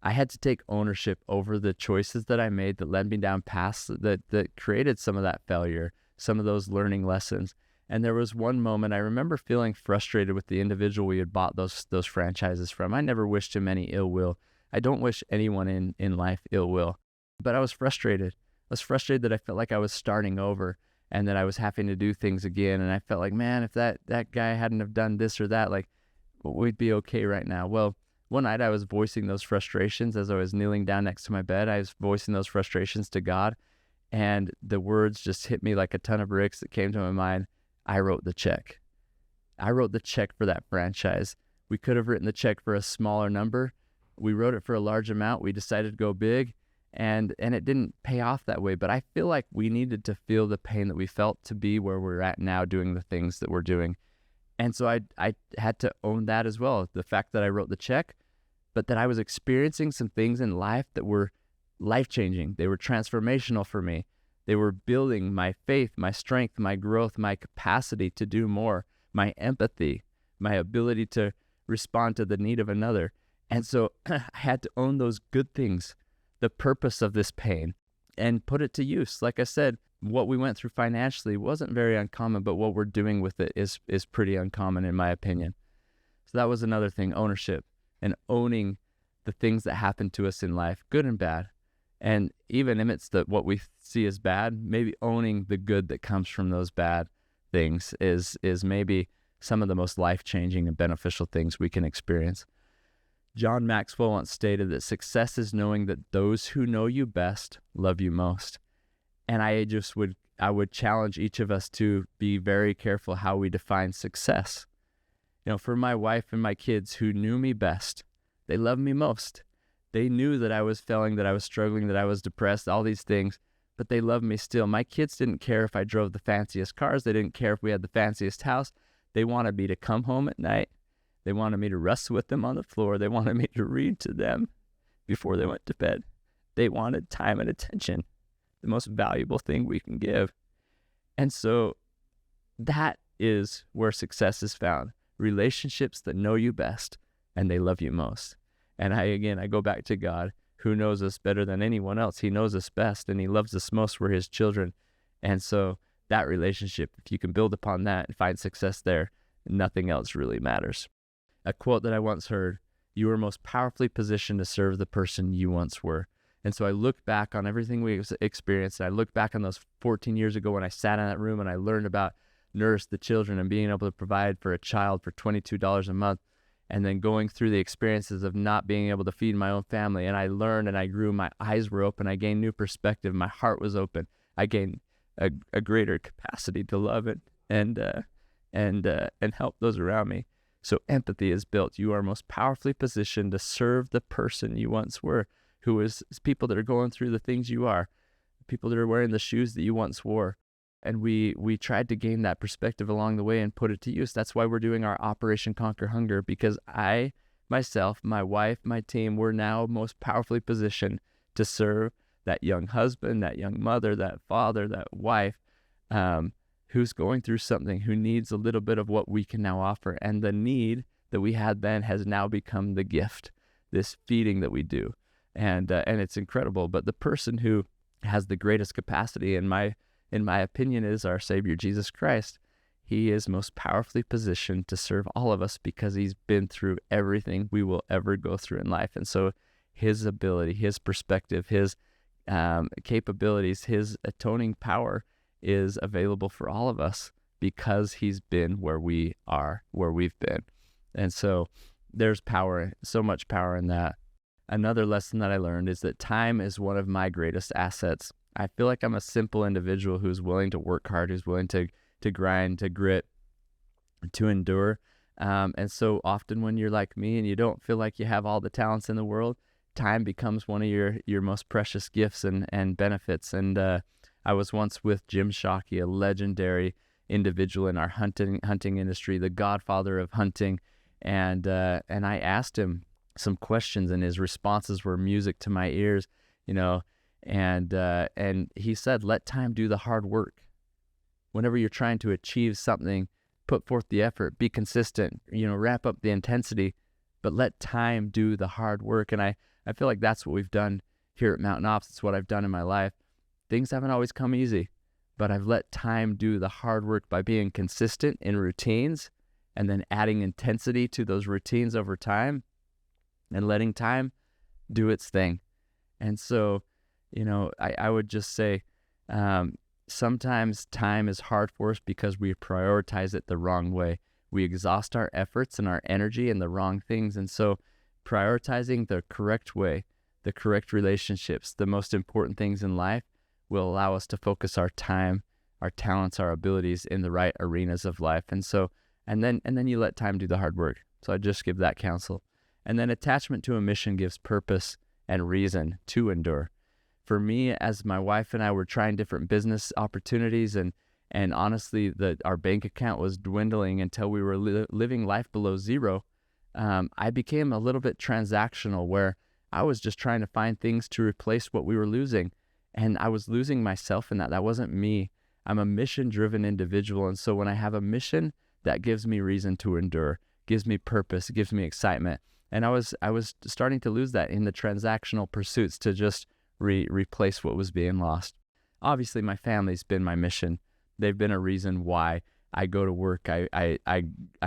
I had to take ownership over the choices that I made that led me down paths that created some of that failure, some of those learning lessons. And there was one moment I remember feeling frustrated with the individual we had bought those franchises from. I never wished him any ill will. I don't wish anyone in life ill will, but I was frustrated. I was frustrated that I felt like I was starting over and that I was having to do things again. And I felt like, man, if that guy hadn't have done this or that, like, we'd be okay right now. Well, one night I was voicing those frustrations as I was kneeling down next to my bed. I was voicing those frustrations to God, and the words just hit me like a ton of bricks that came to my mind. I wrote the check. I wrote the check for that franchise. We could have written the check for a smaller number. We wrote it for a large amount. We decided to go big, and it didn't pay off that way. But I feel like we needed to feel the pain that we felt to be where we're at now doing the things that we're doing. And so I had to own that as well. The fact that I wrote the check, but that I was experiencing some things in life that were life-changing. They were transformational for me. They were building my faith, my strength, my growth, my capacity to do more, my empathy, my ability to respond to the need of another. And so I had to own those good things, the purpose of this pain, and put it to use. Like I said, what we went through financially wasn't very uncommon, but what we're doing with it is pretty uncommon in my opinion. So that was another thing, ownership, and owning the things that happen to us in life, good and bad. And even amidst what we see as bad, maybe owning the good that comes from those bad things is maybe some of the most life-changing and beneficial things we can experience. John Maxwell once stated that success is knowing that those who know you best love you most. And I would challenge each of us to be very careful how we define success. You know, for my wife and my kids who knew me best, they loved me most. They knew that I was failing, that I was struggling, that I was depressed, all these things, but they loved me still. My kids didn't care if I drove the fanciest cars. They didn't care if we had the fanciest house. They wanted me to come home at night. They wanted me to wrestle with them on the floor. They wanted me to read to them before they went to bed. They wanted time and attention, the most valuable thing we can give. And so that is where success is found. Relationships that know you best and they love you most. And I go back to God, who knows us better than anyone else. He knows us best and he loves us most. We're his children. And so that relationship, if you can build upon that and find success there, nothing else really matters. A quote that I once heard, "You are most powerfully positioned to serve the person you once were." And so I look back on everything we experienced. And I look back on those 14 years ago when I sat in that room and I learned about Nurse the children and being able to provide for a child for $22 a month, and then going through the experiences of not being able to feed my own family. And I learned and I grew. My eyes were open. I gained new perspective. My heart was open. I gained a greater capacity to love it and help those around me. So empathy is built. You are most powerfully positioned to serve the person you once were, who is people that are going through the things you are, people that are wearing the shoes that you once wore. And we tried to gain that perspective along the way and put it to use. That's why we're doing our Operation Conquer Hunger, because I, myself, my wife, my team, we're now most powerfully positioned to serve that young husband, that young mother, that father, that wife, who's going through something, who needs a little bit of what we can now offer. And the need that we had then has now become the gift, this feeding that we do. And it's incredible. But the person who has the greatest capacity, in my opinion, is our Savior, Jesus Christ. He is most powerfully positioned to serve all of us because he's been through everything we will ever go through in life. And so his ability, his perspective, his capabilities, his atoning power is available for all of us because he's been where we are, where we've been. And so there's power, so much power in that. Another lesson that I learned is that time is one of my greatest assets. I feel like I'm a simple individual who's willing to work hard, who's willing to grind, to grit, to endure. And so often when you're like me and you don't feel like you have all the talents in the world, time becomes one of your most precious gifts and benefits. And I was once with Jim Shockey, a legendary individual in our hunting industry, the godfather of hunting. And I asked him some questions, and his responses were music to my ears, and he said, let time do the hard work. Whenever you're trying to achieve something, put forth the effort, be consistent, ramp up the intensity, but let time do the hard work. And I feel like that's what we've done here at Mountain Ops. It's what I've done in my life. Things haven't always come easy, but I've let time do the hard work by being consistent in routines and then adding intensity to those routines over time and letting time do its thing. And so, I would just say, sometimes time is hard for us because we prioritize it the wrong way. We exhaust our efforts and our energy in the wrong things. And so prioritizing the correct way, the correct relationships, the most important things in life will allow us to focus our time, our talents, our abilities in the right arenas of life. And so, and then you let time do the hard work. So I just give that counsel. And then attachment to a mission gives purpose and reason to endure. For me, as my wife and I were trying different business opportunities, and honestly, our bank account was dwindling until we were living life below zero, I became a little bit transactional, where I was just trying to find things to replace what we were losing. And I was losing myself in that. That wasn't me. I'm a mission-driven individual. And so when I have a mission, that gives me reason to endure, gives me purpose, gives me excitement. And I was starting to lose that in the transactional pursuits to just replace what was being lost. Obviously, my family's been my mission. They've been a reason why I go to work. I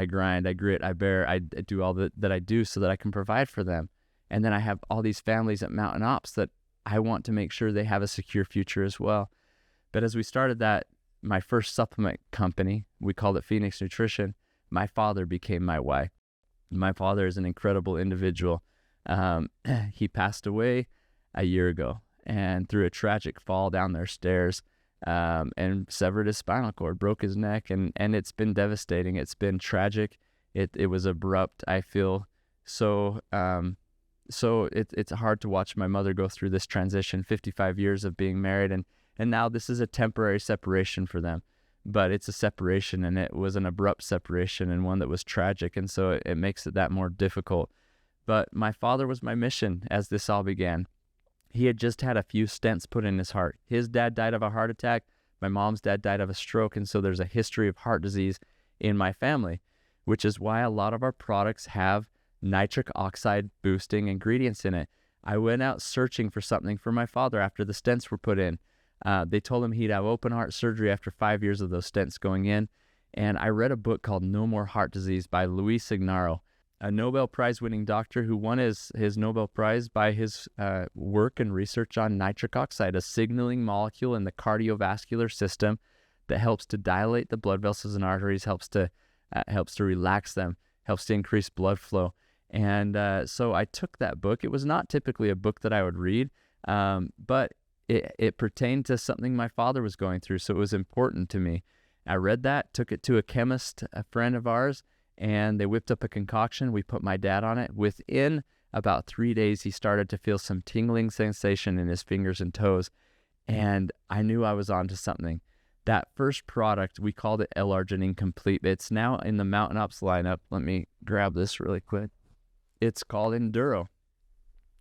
grind, I grit, I bear, I do all that I do so that I can provide for them. And then I have all these families at Mountain Ops that I want to make sure they have a secure future as well. But as we started my first supplement company, we called it Phoenix Nutrition, my father became my why. My father is an incredible individual. He passed away a year ago, and through a tragic fall down their stairs, and severed his spinal cord, broke his neck, and it's been devastating. It's been tragic. It was abrupt. I feel so it's hard to watch my mother go through this transition, 55 years of being married, and now this is a temporary separation for them. But it's a separation, and it was an abrupt separation, and one that was tragic, and so it makes it that more difficult. But my father was my mission as this all began. He had just had a few stents put in his heart. His dad died of a heart attack. My mom's dad died of a stroke, and so there's a history of heart disease in my family, which is why a lot of our products have nitric oxide boosting ingredients in it. I went out searching for something for my father after the stents were put in. They told him he'd have open heart surgery after 5 years of those stents going in. And I read a book called No More Heart Disease by Luis Ignarro, a Nobel Prize winning doctor who won his Nobel Prize by his work and research on nitric oxide, a signaling molecule in the cardiovascular system that helps to dilate the blood vessels and arteries, helps to relax them, helps to increase blood flow. And so I took that book. It was not typically a book that I would read, but it pertained to something my father was going through, so it was important to me. I read that, took it to a chemist, a friend of ours, and they whipped up a concoction. We put my dad on it. Within about 3 days, he started to feel some tingling sensation in his fingers and toes, and I knew I was onto something. That first product, we called it L-Arginine Complete. It's now in the Mountain Ops lineup. Let me grab this really quick. It's called Enduro.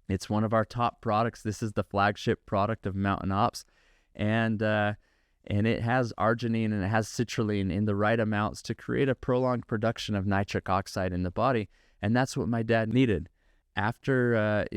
It's one of our top products. This is the flagship product of Mountain Ops, and it has arginine and it has citrulline in the right amounts to create a prolonged production of nitric oxide in the body, and that's what my dad needed. After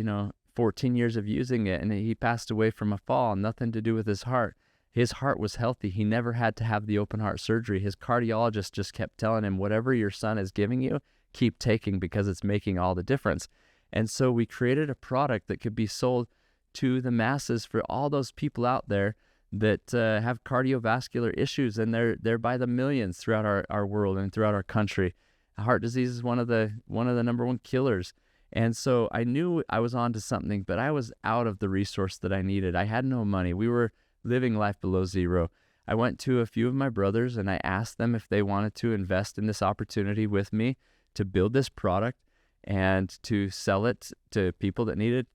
14 years of using it, and he passed away from a fall, nothing to do with his heart. His heart was healthy. He never had to have the open heart surgery. His cardiologist just kept telling him, whatever your son is giving you, keep taking because it's making all the difference. And so we created a product that could be sold to the masses for all those people out there that have cardiovascular issues, and they're by the millions throughout our world and throughout our country. Heart disease is one of the number one killers. And so I knew I was onto something, but I was out of the resource that I needed. I had no money. We were living life below zero. I went to a few of my brothers and I asked them if they wanted to invest in this opportunity with me to build this product and to sell it to people that needed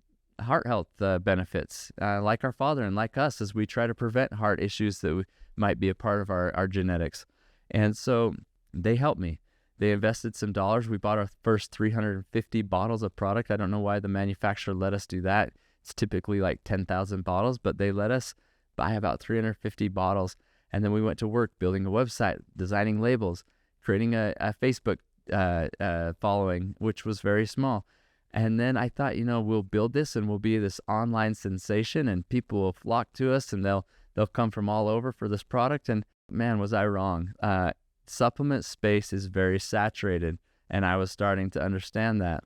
heart health benefits, like our father and like us, as we try to prevent heart issues that might be a part of our genetics. And so they helped me. They invested some dollars. We bought our first 350 bottles of product. I don't know why the manufacturer let us do that. It's typically like 10,000 bottles, but they let us buy about 350 bottles. And then we went to work building a website, designing labels, creating a Facebook following, which was very small. And then I thought, we'll build this and we'll be this online sensation and people will flock to us and they'll come from all over for this product. And man, was I wrong. Supplement space is very saturated, and I was starting to understand that.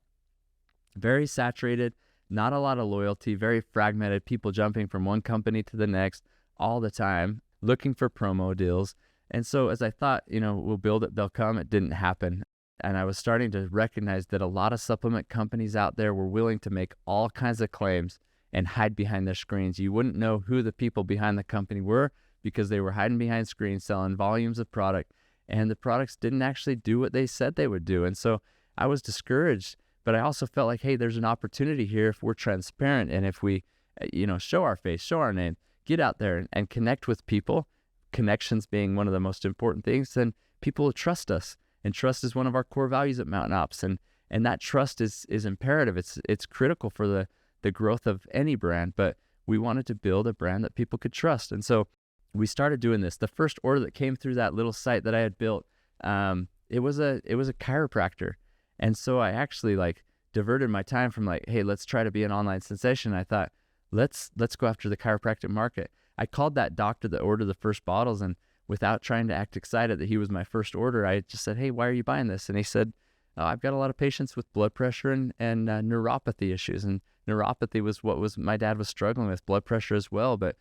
Very saturated, not a lot of loyalty, very fragmented, people jumping from one company to the next all the time, looking for promo deals. And so as I thought, we'll build it, they'll come, it didn't happen. And I was starting to recognize that a lot of supplement companies out there were willing to make all kinds of claims and hide behind their screens. You wouldn't know who the people behind the company were because they were hiding behind screens, selling volumes of product, and the products didn't actually do what they said they would do. And so I was discouraged, but I also felt like, hey, there's an opportunity here if we're transparent and if we, show our face, show our name, get out there and connect with people, connections being one of the most important things, then people will trust us. And trust is one of our core values at Mountain Ops. And that trust is imperative. It's critical for the growth of any brand, but we wanted to build a brand that people could trust. And so we started doing this. The first order that came through that little site that I had built, it was a chiropractor. And so I actually diverted my time from hey, let's try to be an online sensation. I thought, let's go after the chiropractic market. I called that doctor that ordered the first bottles, and without trying to act excited that he was my first order, I just said, hey, why are you buying this? And he said, I've got a lot of patients with blood pressure and neuropathy issues. And neuropathy was what my dad was struggling with, blood pressure as well, but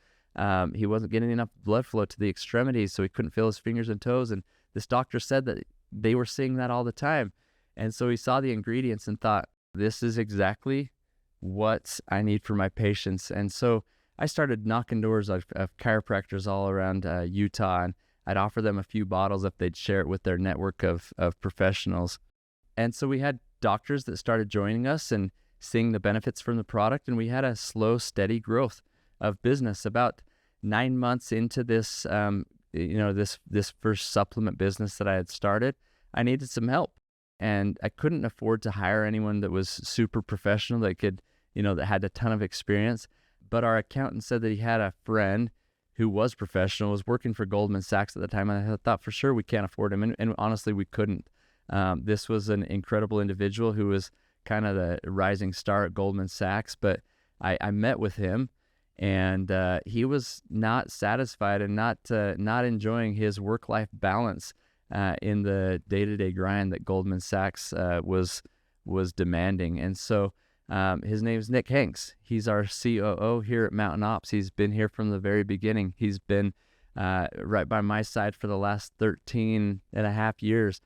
he wasn't getting enough blood flow to the extremities, so he couldn't feel his fingers and toes. And this doctor said that they were seeing that all the time. And so he saw the ingredients and thought, this is exactly what I need for my patients. And so I started knocking doors of chiropractors all around Utah, and I'd offer them a few bottles if they'd share it with their network of professionals. And so we had doctors that started joining us and seeing the benefits from the product, and we had a slow, steady growth of business. About 9 months into this, this first supplement business that I had started, I needed some help, and I couldn't afford to hire anyone that was super professional that could, that had a ton of experience. But our accountant said that he had a friend who was professional, was working for Goldman Sachs at the time, and I thought for sure we can't afford him, and honestly, we couldn't. This was an incredible individual who was kind of the rising star at Goldman Sachs, but I met with him, and he was not satisfied and not enjoying his work-life balance in the day-to-day grind that Goldman Sachs was demanding. And so his name is Nick Hanks. He's our COO here at Mountain Ops. He's been here from the very beginning. He's been right by my side for the last 13 and a half years.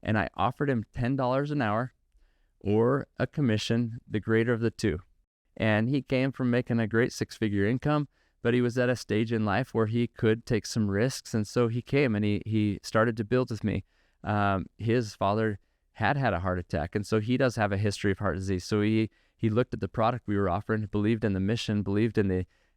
And I offered him $10 an hour or a commission, the greater of the two. And he came from making a great six-figure income, but he was at a stage in life where he could take some risks. And so he came and he started to build with me. His father had a heart attack, and so he does have a history of heart disease. So he looked at the product we were offering, believed in the mission, believed in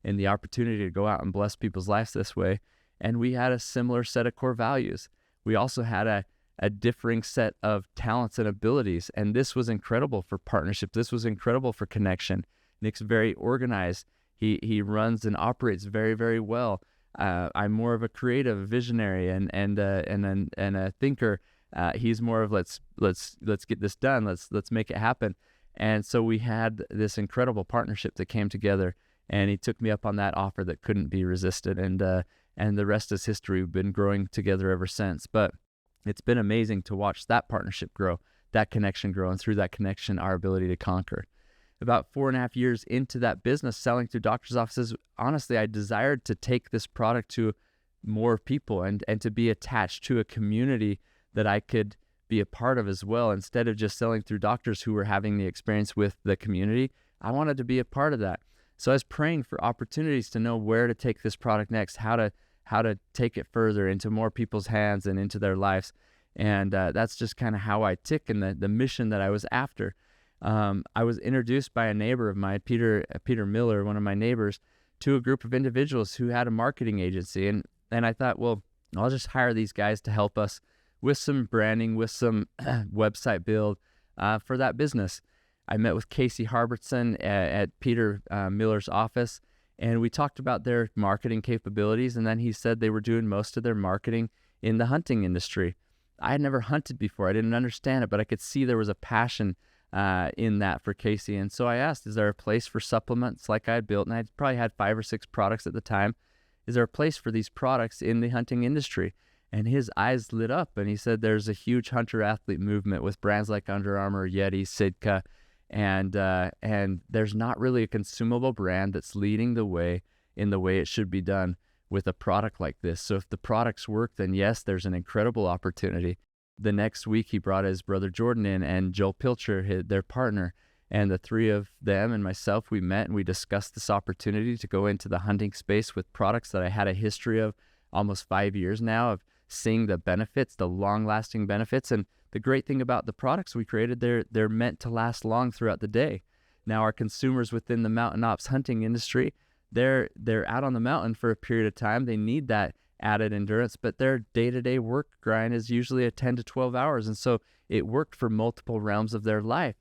the opportunity to go out and bless people's lives this way. And we had a similar set of core values. We also had a differing set of talents and abilities, and this was incredible for partnership. This was incredible for connection. Nick's very organized. He runs and operates very, very well. I'm more of a creative, visionary, and a thinker. He's more of let's get this done. Let's make it happen. And so we had this incredible partnership that came together, and he took me up on that offer that couldn't be resisted. And the rest is history. We've been growing together ever since. But it's been amazing to watch that partnership grow, that connection grow, and through that connection, our ability to conquer. About 4.5 years into that business, selling through doctors' offices, honestly, I desired to take this product to more people and to be attached to a community that I could be a part of as well. Instead of just selling through doctors who were having the experience with the community, I wanted to be a part of that. So I was praying for opportunities to know where to take this product next, how to take it further into more people's hands and into their lives. And that's just kind of how I tick in the mission that I was after. I was introduced by a neighbor of mine, Peter Miller, one of my neighbors, to a group of individuals who had a marketing agency. And I thought, well, I'll just hire these guys to help us with some branding, with some website build for that business. I met with Casey Harbertson at Peter Miller's office, and we talked about their marketing capabilities, and then he said they were doing most of their marketing in the hunting industry. I had never hunted before. I didn't understand it, but I could see there was a passion in that for Casey. And so I asked, is there a place for supplements like I had built? And I probably had 5 or 6 products at the time. Is there a place for these products in the hunting industry? And his eyes lit up, and he said there's a huge hunter-athlete movement with brands like Under Armour, Yeti, Sitka, and there's not really a consumable brand that's leading the way in the way it should be done with a product like this. So if the products work, then yes, there's an incredible opportunity. The next week, he brought his brother Jordan in and Joel Pilcher, their partner, and the 3 of them and myself, we met and we discussed this opportunity to go into the hunting space with products that I had a history of almost 5 years now of seeing the benefits, the long-lasting benefits. And the great thing about the products we created, they're meant to last long throughout the day. Now, our consumers within the mountain ops hunting industry, they're out on the mountain for a period of time. They need that added endurance, but their day-to-day work grind is usually 10 to 12 hours. And so it worked for multiple realms of their life.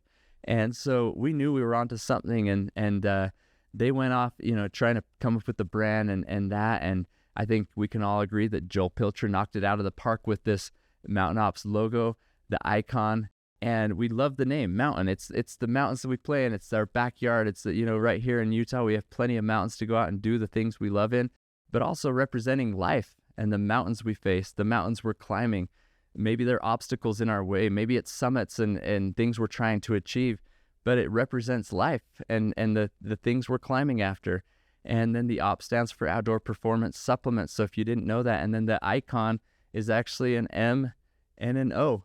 And so we knew we were onto something, and they went off, trying to come up with the brand and that. And I think we can all agree that Joel Pilcher knocked it out of the park with this Mountain Ops logo, the icon, and we love the name Mountain. It's the mountains that we play in. It's our backyard. It's right here in Utah, we have plenty of mountains to go out and do the things we love in, but also representing life and the mountains we face, the mountains we're climbing. Maybe there are obstacles in our way. Maybe it's summits and things we're trying to achieve, but it represents life and the things we're climbing after. And then the OP stands for Outdoor Performance Supplements. So if you didn't know that, and then the icon is actually an M and an O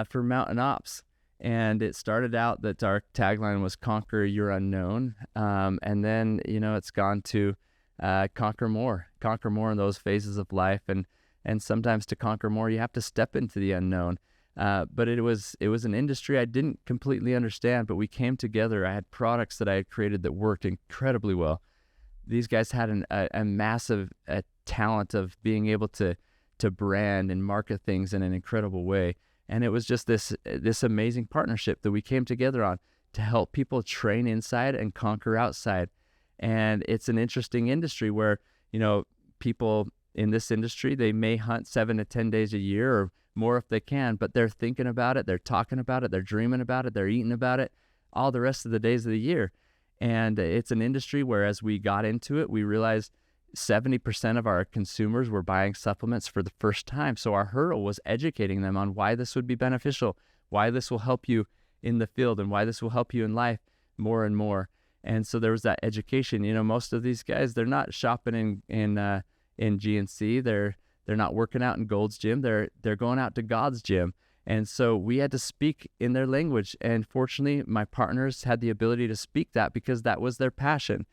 for Mountain Ops. And it started out that our tagline was Conquer Your Unknown. And then, it's gone to conquer more in those phases of life. And sometimes to conquer more, you have to step into the unknown. But it was an industry I didn't completely understand, but we came together. I had products that I had created that worked incredibly well. These guys had a massive talent of being able to brand and market things in an incredible way. And it was just this amazing partnership that we came together on to help people train inside and conquer outside. And it's an interesting industry where, people in this industry, they may hunt 7 to 10 days a year or more if they can, but they're thinking about it, they're talking about it, they're dreaming about it, they're eating about it all the rest of the days of the year. And it's an industry where, as we got into it, we realized 70% of our consumers were buying supplements for the first time. So our hurdle was educating them on why this would be beneficial, why this will help you in the field, and why this will help you in life more and more. And so there was that education. Most of these guys, they're not shopping in GNC. They're not working out in Gold's Gym. They're going out to God's gym. And so we had to speak in their language. And fortunately, my partners had the ability to speak that because that was their passion.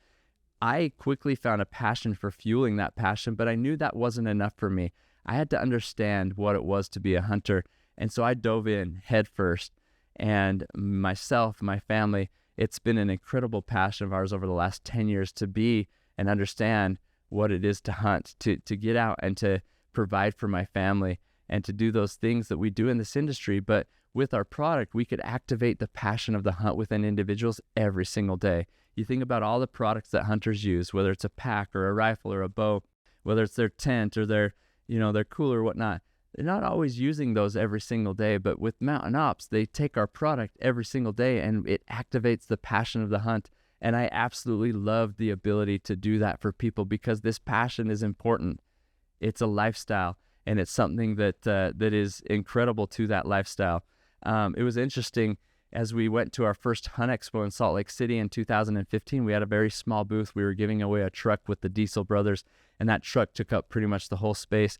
I quickly found a passion for fueling that passion, but I knew that wasn't enough for me. I had to understand what it was to be a hunter. And so I dove in head first. And myself, my family, it's been an incredible passion of ours over the last 10 years to be and understand what it is to hunt, to get out and to provide for my family and to do those things that we do in this industry. But with our product, we could activate the passion of the hunt within individuals every single day. You think about all the products that hunters use, whether it's a pack or a rifle or a bow, whether it's their tent or their cooler or whatnot. They're not always using those every single day, but with Mountain Ops, they take our product every single day and it activates the passion of the hunt. And I absolutely love the ability to do that for people because this passion is important. It's a lifestyle, and it's something that is incredible to that lifestyle. It was interesting as we went to our first Hunt Expo in Salt Lake City in 2015. We had a very small booth. We were giving away a truck with the Diesel brothers, and that truck took up pretty much the whole space.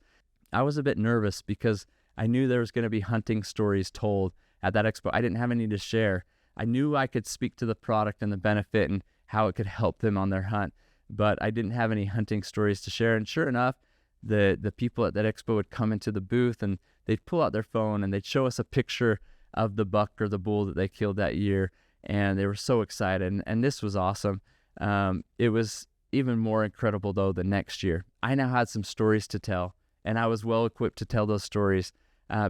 I was a bit nervous because I knew there was going to be hunting stories told at that expo. I didn't have any to share. I knew I could speak to the product and the benefit and how it could help them on their hunt, but I didn't have any hunting stories to share. And sure enough, the people at that expo would come into the booth and they'd pull out their phone and they'd show us a picture of the buck or the bull that they killed that year. And they were so excited. And this was awesome. It was even more incredible though the next year. I now had some stories to tell And I was well equipped to tell those stories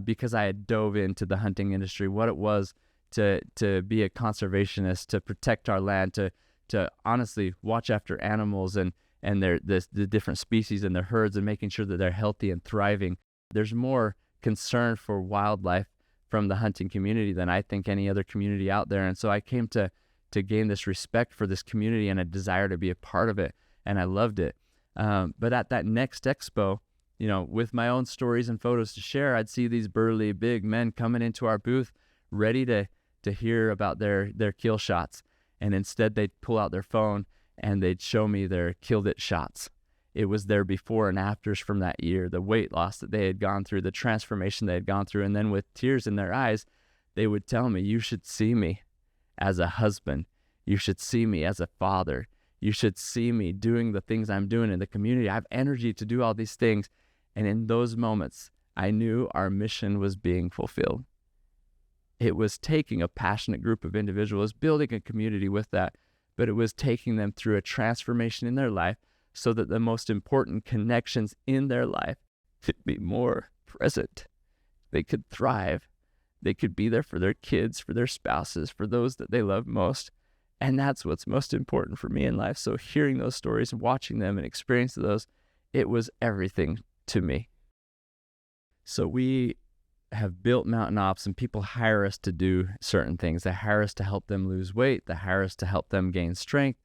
because I had dove into the hunting industry, what it was to be a conservationist, to protect our land, to honestly watch after animals and the different species and their herds and making sure that they're healthy and thriving. There's more concern for wildlife from the hunting community than I think any other community out there. And so I came to gain this respect for this community and a desire to be a part of it. And I loved it. But at that next expo, with my own stories and photos to share, I'd see these burly, big men coming into our booth ready to hear about their kill shots. And instead they'd pull out their phone and they'd show me their killed it shots. It was their before and afters from that year, the weight loss that they had gone through, the transformation they had gone through. And then with tears in their eyes, they would tell me, you should see me as a husband. You should see me as a father. You should see me doing the things I'm doing in the community. I have energy to do all these things. And in those moments, I knew our mission was being fulfilled. It was taking a passionate group of individuals, building a community with that, but it was taking them through a transformation in their life so that the most important connections in their life could be more present. They could thrive. They could be there for their kids, for their spouses, for those that they love most. And that's what's most important for me in life. So hearing those stories and watching them and experiencing those, it was everything to me. So we have built Mountain Ops, and people hire us to do certain things. They hire us to help them lose weight. They hire us to help them gain strength.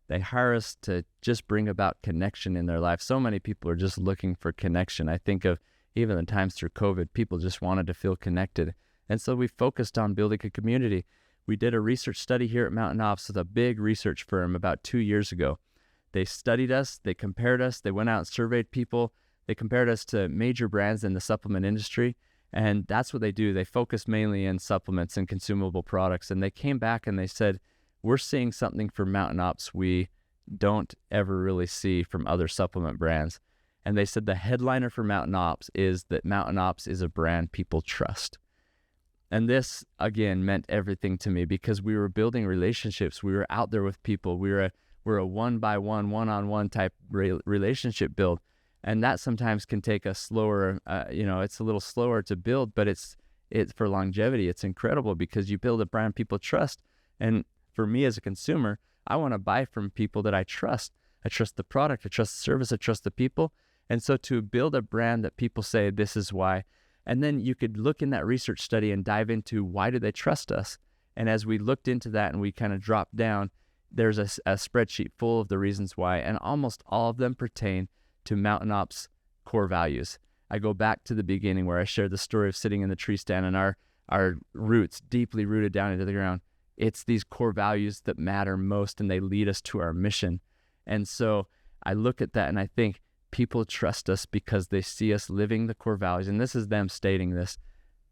They hire us to just bring about connection in their life. So many people are just looking for connection. I think of even the times through COVID, people just wanted to feel connected. And so we focused on building a community. We did a research study here at Mountain Ops with a big research firm about 2 years ago. They studied us, they compared us, they went out and surveyed people, they compared us to major brands in the supplement industry, and that's what they do. They focus mainly in supplements and consumable products, and they came back and they said, we're seeing something for Mountain Ops we don't ever really see from other supplement brands. And they said the headliner for Mountain Ops is that Mountain Ops is a brand people trust. And this, again, meant everything to me because we were building relationships. We were out there with people. We're a one-by-one, one-on-one type relationship build. And that sometimes can take a slower, it's a little slower to build, but it's for longevity. It's incredible because you build a brand people trust. And for me as a consumer, I want to buy from people that I trust. I trust the product, I trust the service, I trust the people. And so to build a brand that people say, this is why. And then you could look in that research study and dive into why do they trust us? And as we looked into that and we kind of dropped down, there's a spreadsheet full of the reasons why, and almost all of them pertain to Mountain Ops core values. I go back to the beginning where I shared the story of sitting in the tree stand and our roots deeply rooted down into the ground. It's these core values that matter most, and they lead us to our mission. And so I look at that and I think people trust us because they see us living the core values. And this is them stating this.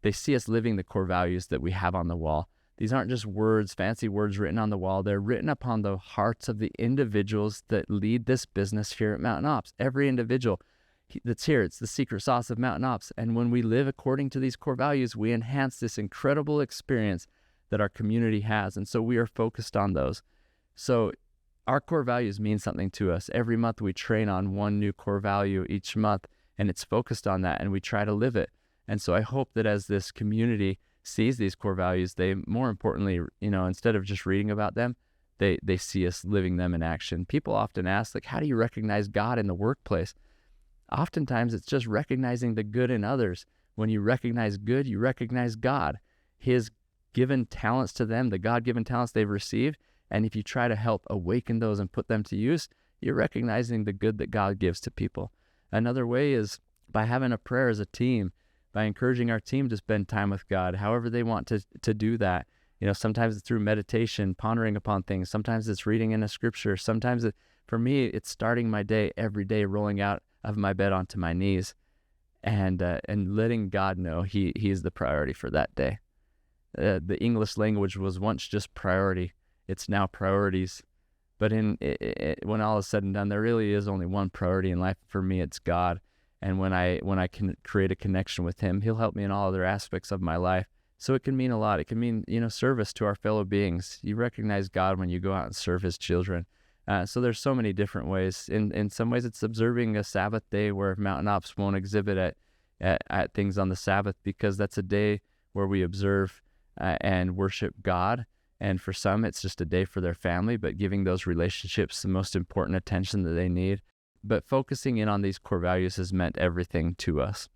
They see us living the core values that we have on the wall. These aren't just words, fancy words written on the wall. They're written upon the hearts of the individuals that lead this business here at Mountain Ops. Every individual that's here, it's the secret sauce of Mountain Ops. And when we live according to these core values, we enhance this incredible experience that our community has. And so we are focused on those. So our core values mean something to us. Every month we train on one new core value each month, and it's focused on that, and we try to live it. And so I hope that as this community sees these core values, they, more importantly, instead of just reading about them, they see us living them in action. People often ask, how do you recognize God in the workplace? Oftentimes it's just recognizing the good in others. When you recognize good, you recognize God, His given talents to them, the God-given talents they've received. And if you try to help awaken those and put them to use, you're recognizing the good that God gives to people. Another way is by having a prayer as a team, by encouraging our team to spend time with God, however they want to do that. Sometimes it's through meditation, pondering upon things. Sometimes it's reading in a scripture. Sometimes for me, it's starting my day every day, rolling out of my bed onto my knees and letting God know He is the priority for that day. The English language was once just priority. It's now priorities. But when all is said and done, there really is only one priority in life. For me, it's God. And when I can create a connection with Him, He'll help me in all other aspects of my life. So it can mean a lot. It can mean, service to our fellow beings. You recognize God when you go out and serve His children. So there's so many different ways. In some ways, it's observing a Sabbath day where Mountain Ops won't exhibit at things on the Sabbath, because that's a day where we observe and worship God. And for some, it's just a day for their family, but giving those relationships the most important attention that they need. But focusing in on these core values has meant everything to us.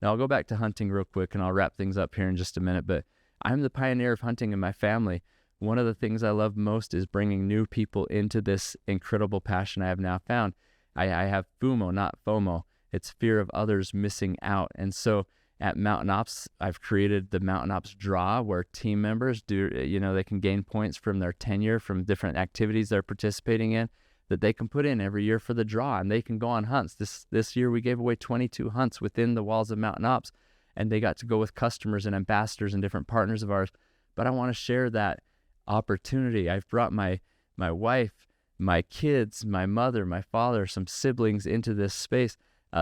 Now, I'll go back to hunting real quick, and I'll wrap things up here in just a minute, but I'm the pioneer of hunting in my family. One of the things I love most is bringing new people into this incredible passion I have now found. I have FOMO, not FOMO. It's fear of others missing out. And so at Mountain Ops, I've created the Mountain Ops Draw, where team members they can gain points from their tenure, from different activities they're participating in, that they can put in every year for the draw, and they can go on hunts. This year we gave away 22 hunts within the walls of Mountain Ops, and they got to go with customers and ambassadors and different partners of ours. But I want to share that opportunity. I've brought my wife, my kids, my mother, my father, some siblings into this space.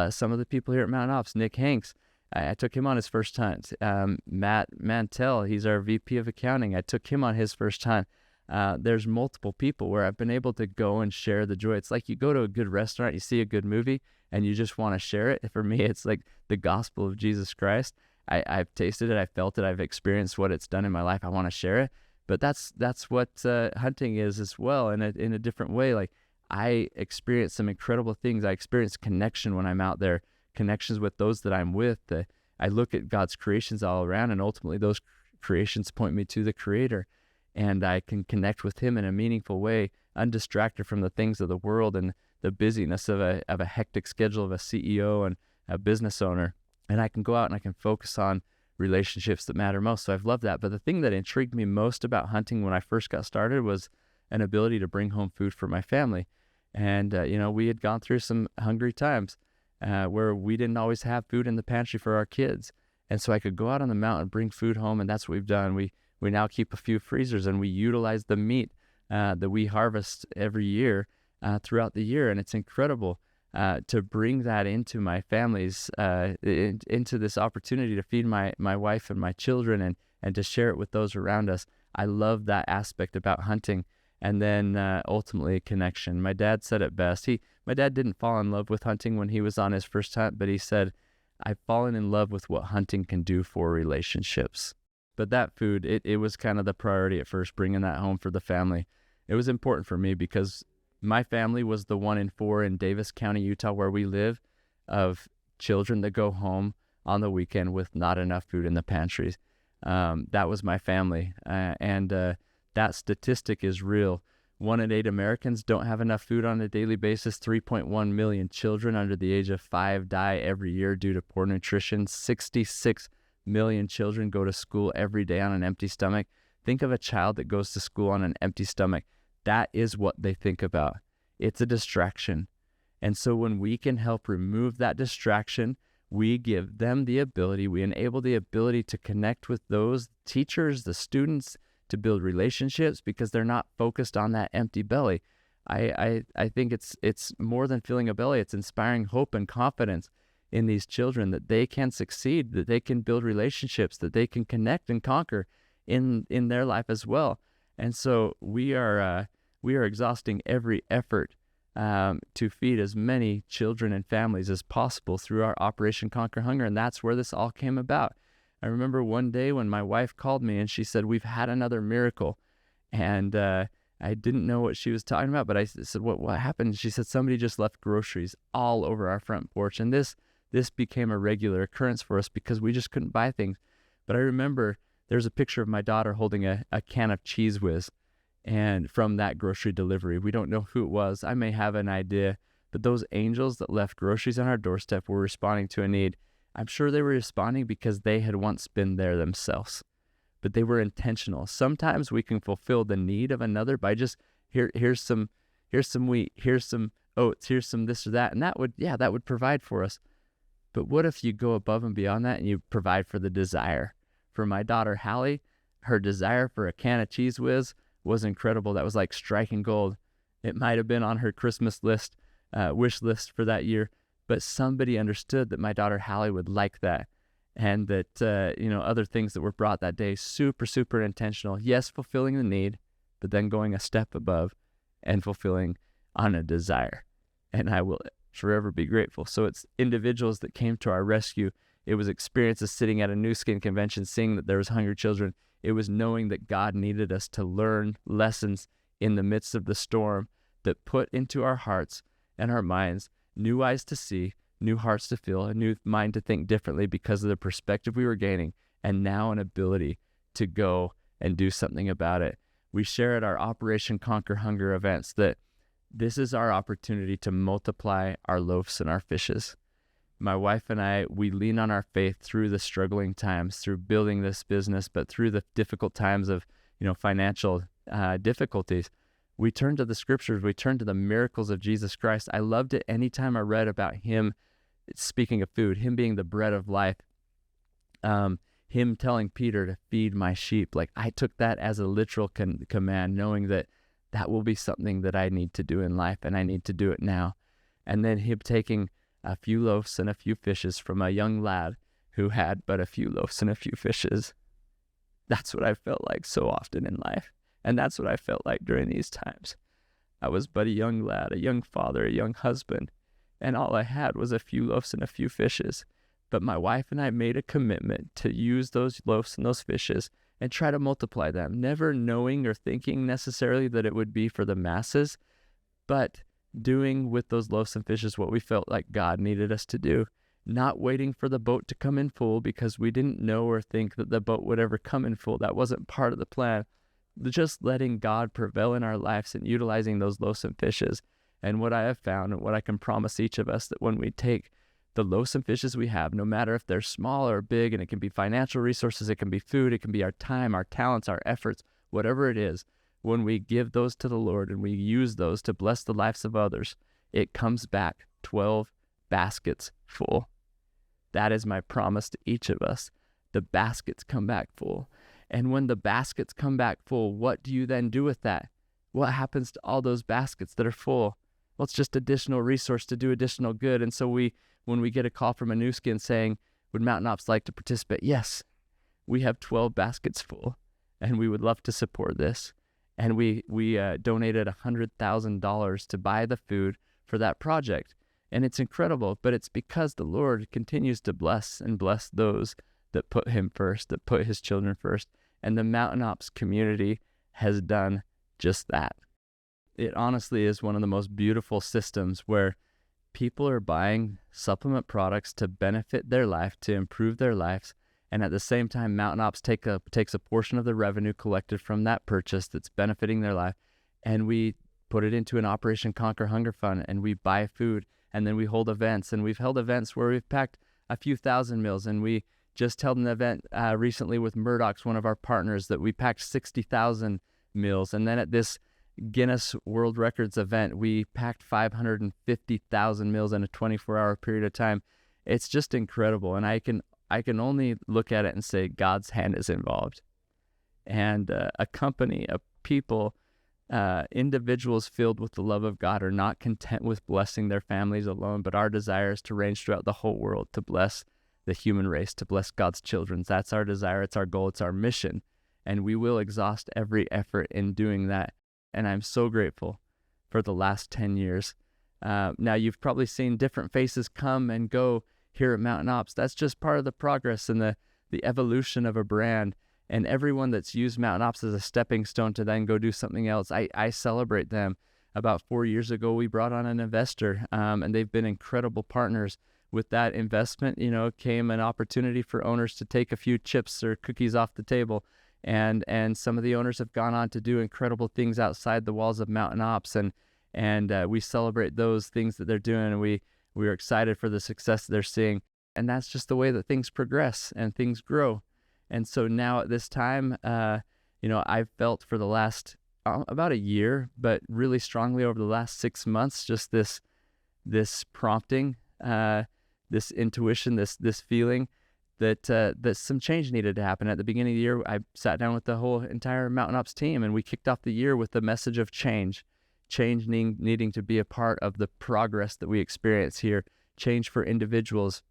Some of the people here at Mountain Ops, Nick Hanks, I took him on his first hunt. Matt Mantell, he's our VP of accounting. I took him on his first hunt. There's multiple people where I've been able to go and share the joy. It's like you go to a good restaurant, you see a good movie, and you just want to share it. For me, it's like the gospel of Jesus Christ. I've tasted it, I felt it, I've experienced what it's done in my life. I want to share it. But that's what hunting is as well, in a different way. Like, I experience some incredible things. I experience connection when I'm out there, connections with those that I'm with. I look at God's creations all around, and ultimately those creations point me to the Creator, and I can connect with Him in a meaningful way, undistracted from the things of the world and the busyness of a hectic schedule of a CEO and a business owner. And I can go out and I can focus on relationships that matter most. So I've loved that. But the thing that intrigued me most about hunting when I first got started was an ability to bring home food for my family. And, we had gone through some hungry times where we didn't always have food in the pantry for our kids. And so I could go out on the mountain, bring food home, and that's what we've done. We now keep a few freezers, and we utilize the meat that we harvest every year throughout the year. And it's incredible to bring that into my family's, into this opportunity to feed my wife and my children, and to share it with those around us. I love that aspect about hunting. And then ultimately connection. My dad said it best. My dad didn't fall in love with hunting when he was on his first hunt, but he said, I've fallen in love with what hunting can do for relationships. But that food, it was kind of the priority at first, bringing that home for the family. It was important for me because my family was the 1 in 4 in Davis County, Utah, where we live, of children that go home on the weekend with not enough food in the pantries. That was my family. That statistic is real. 1 in 8 Americans don't have enough food on a daily basis. 3.1 million children under the age of 5 die every year due to poor nutrition. 66 million children go to school every day on an empty stomach. Think of a child that goes to school on an empty stomach. That is what they think about. It's a distraction. And so when we can help remove that distraction, we give them the ability, we enable the ability to connect with those teachers, the students, to build relationships, because they're not focused on that empty belly. I think it's more than filling a belly. It's inspiring hope and confidence in these children that they can succeed, that they can build relationships, that they can connect and conquer in their life as well. And so we are exhausting every effort to feed as many children and families as possible through our Operation Conquer Hunger, and that's where this all came about. I remember one day when my wife called me and she said, we've had another miracle. And I didn't know what she was talking about, but I said, what happened? She said, somebody just left groceries all over our front porch. And this became a regular occurrence for us because we just couldn't buy things. But I remember there's a picture of my daughter holding a can of Cheese Whiz, and from that grocery delivery. We don't know who it was. I may have an idea, but those angels that left groceries on our doorstep were responding to a need. I'm sure they were responding because they had once been there themselves, but they were intentional. Sometimes we can fulfill the need of another by just here's some wheat, here's some oats, here's some this or that, and that would provide for us. But what if you go above and beyond that and you provide for the desire? For my daughter Hallie, her desire for a can of Cheese Whiz was incredible. That was like striking gold. It might have been on her Christmas list, wish list for that year. But somebody understood that my daughter Hallie would like that, and that other things that were brought that day, super, super intentional. Yes, fulfilling the need, but then going a step above and fulfilling on a desire, and I will forever be grateful. So it's individuals that came to our rescue. It was experiences sitting at a NuSkin convention, seeing that there was hungry children. It was knowing that God needed us to learn lessons in the midst of the storm that put into our hearts and our minds new eyes to see, new hearts to feel, a new mind to think differently because of the perspective we were gaining, and now an ability to go and do something about it. We share at our Operation Conquer Hunger events that this is our opportunity to multiply our loaves and our fishes. My wife and I, we lean on our faith through the struggling times, through building this business, but through the difficult times of, financial difficulties. We turn to the scriptures. We turn to the miracles of Jesus Christ. I loved it anytime I read about him, speaking of food, him being the bread of life, him telling Peter to feed my sheep. Like, I took that as a literal command, knowing that will be something that I need to do in life, and I need to do it now. And then him taking a few loaves and a few fishes from a young lad who had but a few loaves and a few fishes. That's what I felt like so often in life. And that's what I felt like during these times. I was but a young lad, a young father, a young husband, and all I had was a few loaves and a few fishes. But my wife and I made a commitment to use those loaves and those fishes and try to multiply them, never knowing or thinking necessarily that it would be for the masses, but doing with those loaves and fishes what we felt like God needed us to do, not waiting for the boat to come in full because we didn't know or think that the boat would ever come in full. That wasn't part of the plan. Just letting God prevail in our lives and utilizing those loaves and fishes. And what I have found, and what I can promise each of us, that when we take the loaves and fishes we have, no matter if they're small or big, and it can be financial resources, it can be food, it can be our time, our talents, our efforts, whatever it is, when we give those to the Lord and we use those to bless the lives of others, it comes back 12 baskets full. That is my promise to each of us. The baskets come back full. And when the baskets come back full, what do you then do with that? What happens to all those baskets that are full? Well, it's just additional resource to do additional good. And so when we get a call from a NuSkin saying, would Mountain Ops like to participate? Yes, we have 12 baskets full, and we would love to support this. And we donated $100,000 to buy the food for that project. And it's incredible, but it's because the Lord continues to bless and bless those that put him first, that put his children first. And the Mountain Ops community has done just that. It honestly is one of the most beautiful systems where people are buying supplement products to benefit their life, to improve their lives. And at the same time, Mountain Ops takes a portion of the revenue collected from that purchase that's benefiting their life, and we put it into an Operation Conquer Hunger Fund, and we buy food, and then we hold events. And we've held events where we've packed a few thousand meals, and we just held an event recently with Murdoch's, one of our partners, that we packed 60,000 meals. And then at this Guinness World Records event, we packed 550,000 meals in a 24-hour period of time. It's just incredible. And I can only look at it and say God's hand is involved. And a company, a people, individuals filled with the love of God are not content with blessing their families alone, but our desire is to range throughout the whole world, to bless the human race, to bless God's children. That's our desire. It's our goal. It's our mission. And we will exhaust every effort in doing that. And I'm so grateful for the last 10 years. Now, you've probably seen different faces come and go here at Mountain Ops. That's just part of the progress and the evolution of a brand. And everyone that's used Mountain Ops as a stepping stone to then go do something else, I celebrate them. About 4 years ago, we brought on an investor, and they've been incredible partners. With that investment, came an opportunity for owners to take a few chips or cookies off the table. And some of the owners have gone on to do incredible things outside the walls of Mountain Ops. And we celebrate those things that they're doing. And we are excited for the success that they're seeing. And that's just the way that things progress and things grow. And so now at this time, I've felt for the last about a year, but really strongly over the last 6 months, just this prompting, this intuition, this feeling that some change needed to happen. At the beginning of the year, I sat down with the whole entire Mountain Ops team, and we kicked off the year with the message of change needing to be a part of the progress that we experience here, change for individuals,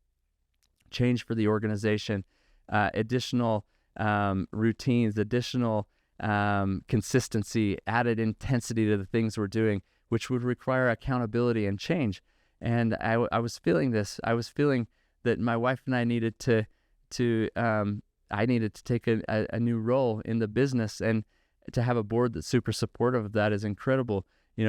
change for the organization, additional routines, additional consistency, added intensity to the things we're doing. which would require accountability and change. And I was feeling this. I was feeling that my wife and I needed to I needed to take a new role in the business, and to have a board that's super supportive of that is incredible.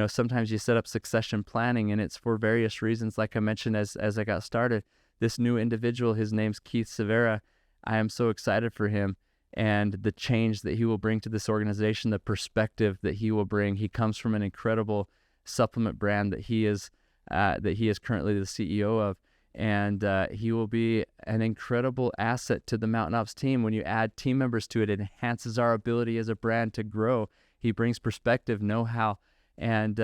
Sometimes you set up succession planning, and it's for various reasons. Like I mentioned, as I got started, this new individual, his name's Keith Severa. I am so excited for him and the change that he will bring to this organization, the perspective that he will bring. He comes from an incredible supplement brand that he is currently the CEO of. And he will be an incredible asset to the Mountain Ops team. When you add team members to it, it enhances our ability as a brand to grow. He brings perspective, know-how. And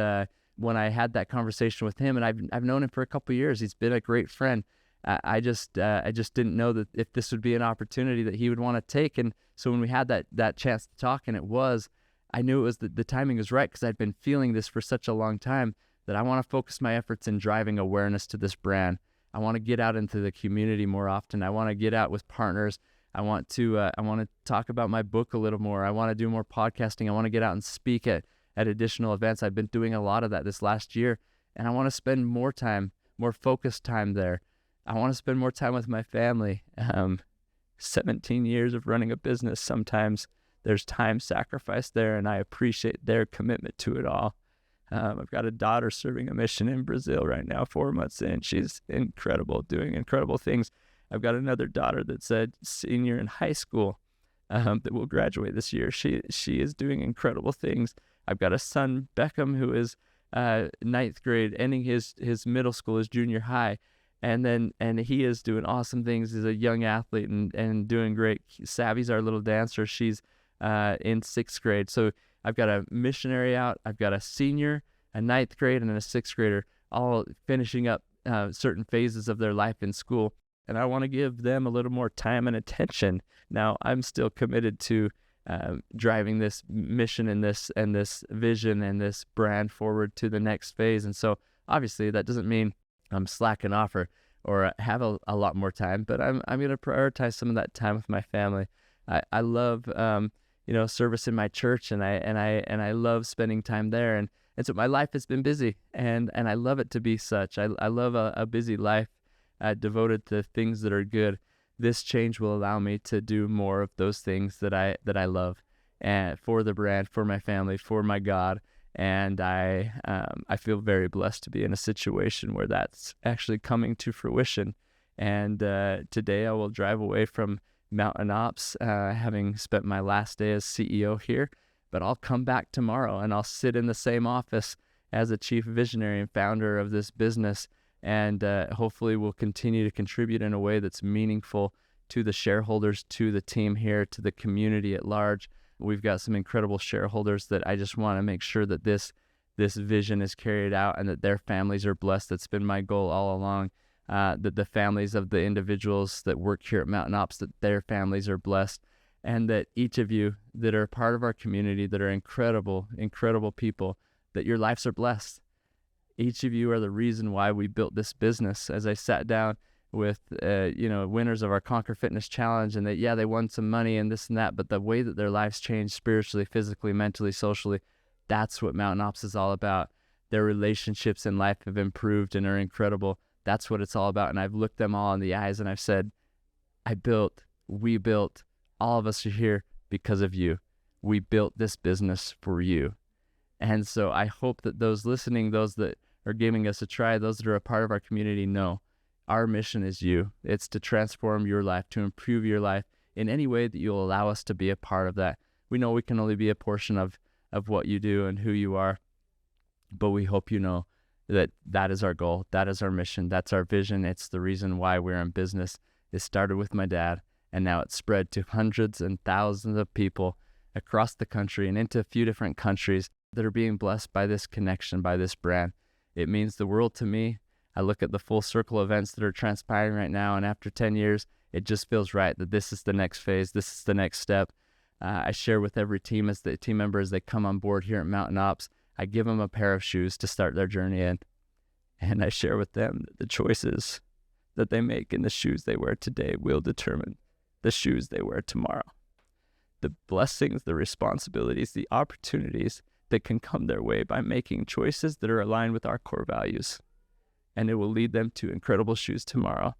when I had that conversation with him, and I've known him for a couple of years, he's been a great friend. I just didn't know that if this would be an opportunity that he would want to take. And so when we had that chance to talk, and I knew it was the timing was right, because I'd been feeling this for such a long time, that I want to focus my efforts in driving awareness to this brand. I want to get out into the community more often. I want to get out with partners. I want to talk about my book a little more. I want to do more podcasting. I want to get out and speak at additional events. I've been doing a lot of that this last year, and I want to spend more focused time there. I want to spend more time with my family. 17 years of running a business, sometimes there's time sacrificed there, and I appreciate their commitment to it all. I've got a daughter serving a mission in Brazil right now, 4 months in. She's incredible, doing incredible things. I've got another daughter that's a senior in high school that will graduate this year. She is doing incredible things. I've got a son, Beckham, who is ninth grade, ending his middle school, his junior high. And he is doing awesome things. He's a young athlete and doing great. Savvy's our little dancer. She's in sixth grade. So I've got a missionary out. I've got a senior, a ninth grade, and a sixth grader, all finishing up certain phases of their life in school. And I want to give them a little more time and attention. Now, I'm still committed to driving this mission and this vision and this brand forward to the next phase. And so obviously that doesn't mean I'm slacking off or have a lot more time, but I'm going to prioritize some of that time with my family. I love service in my church, and I love spending time there, and so my life has been busy, and I love it to be such. I love a busy life devoted to things that are good. This change will allow me to do more of those things that I love, and for the brand, for my family, for my God. And I feel very blessed to be in a situation where that's actually coming to fruition. And today I will drive away from Mountain Ops, having spent my last day as CEO here. But I'll come back tomorrow, and I'll sit in the same office as a chief visionary and founder of this business. And hopefully we'll continue to contribute in a way that's meaningful to the shareholders, to the team here, to the community at large. We've got some incredible shareholders that I just want to make sure that this vision is carried out and that their families are blessed. That's been my goal all along, that the families of the individuals that work here at Mountain Ops, that their families are blessed, and that each of you that are part of our community, that are incredible, incredible people, that your lives are blessed. Each of you are the reason why we built this business. As I sat down with winners of our Conquer Fitness Challenge, and they won some money and this and that, but the way that their lives changed spiritually, physically, mentally, socially, that's what Mountain Ops is all about. Their relationships in life have improved and are incredible. That's what it's all about. And I've looked them all in the eyes and I've said, we built, all of us are here because of you. We built this business for you. And so I hope that those listening, those that are giving us a try, those that are a part of our community know our mission is you. It's to transform your life, to improve your life in any way that you'll allow us to be a part of that. We know we can only be a portion of what you do and who you are, but we hope you know that is our goal. That is our mission. That's our vision. It's the reason why we're in business. It started with my dad, and now it's spread to hundreds and thousands of people across the country and into a few different countries that are being blessed by this connection, by this brand. It means the world to me. I look at the full circle events that are transpiring right now, and after 10 years, it just feels right that this is the next phase. This is the next step. I share with every team as the team member as they come on board here at Mountain Ops. I give them a pair of shoes to start their journey in, and I share with them that the choices that they make in the shoes they wear today will determine the shoes they wear tomorrow. The blessings, the responsibilities, the opportunities that can come their way by making choices that are aligned with our core values. And it will lead them to incredible shoes tomorrow.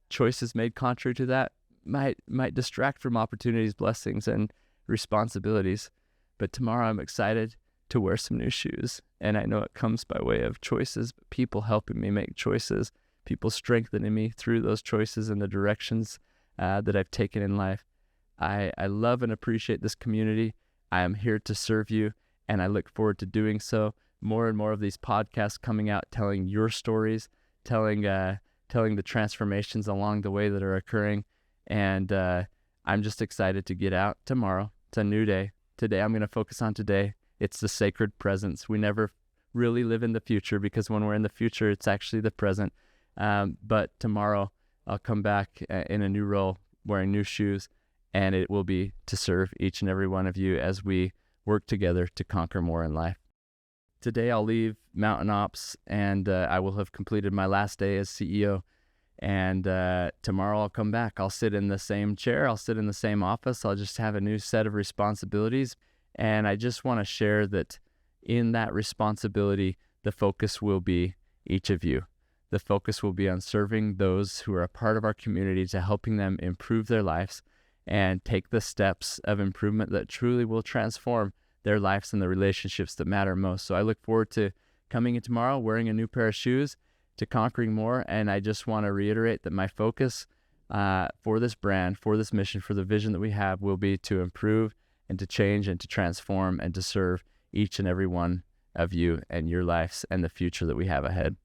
Choices made contrary to that might distract from opportunities, blessings, and responsibilities. But tomorrow I'm excited to wear some new shoes. And I know it comes by way of choices, but people helping me make choices, people strengthening me through those choices and the directions that I've taken in life. I love and appreciate this community. I am here to serve you, and I look forward to doing so. More and more of these podcasts coming out, telling your stories, telling the transformations along the way that are occurring. And I'm just excited to get out tomorrow. It's a new day. Today, I'm going to focus on today. It's the sacred presence. We never really live in the future, because when we're in the future, it's actually the present. But tomorrow, I'll come back in a new role, wearing new shoes, and it will be to serve each and every one of you as we work together to conquer more in life. Today, I'll leave MTN OPS, and I will have completed my last day as CEO. And tomorrow, I'll come back. I'll sit in the same chair. I'll sit in the same office. I'll just have a new set of responsibilities. And I just want to share that in that responsibility, the focus will be each of you. The focus will be on serving those who are a part of our community, to helping them improve their lives and take the steps of improvement that truly will transform their lives and the relationships that matter most. So I look forward to coming in tomorrow, wearing a new pair of shoes, to conquering more. And I just want to reiterate that my focus for this brand, for this mission, for the vision that we have, will be to improve and to change and to transform and to serve each and every one of you and your lives and the future that we have ahead.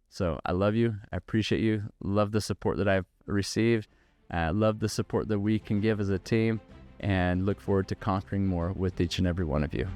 So I love you. I appreciate you. Love the support that I've received. Love the support that we can give as a team, and look forward to conquering more with each and every one of you.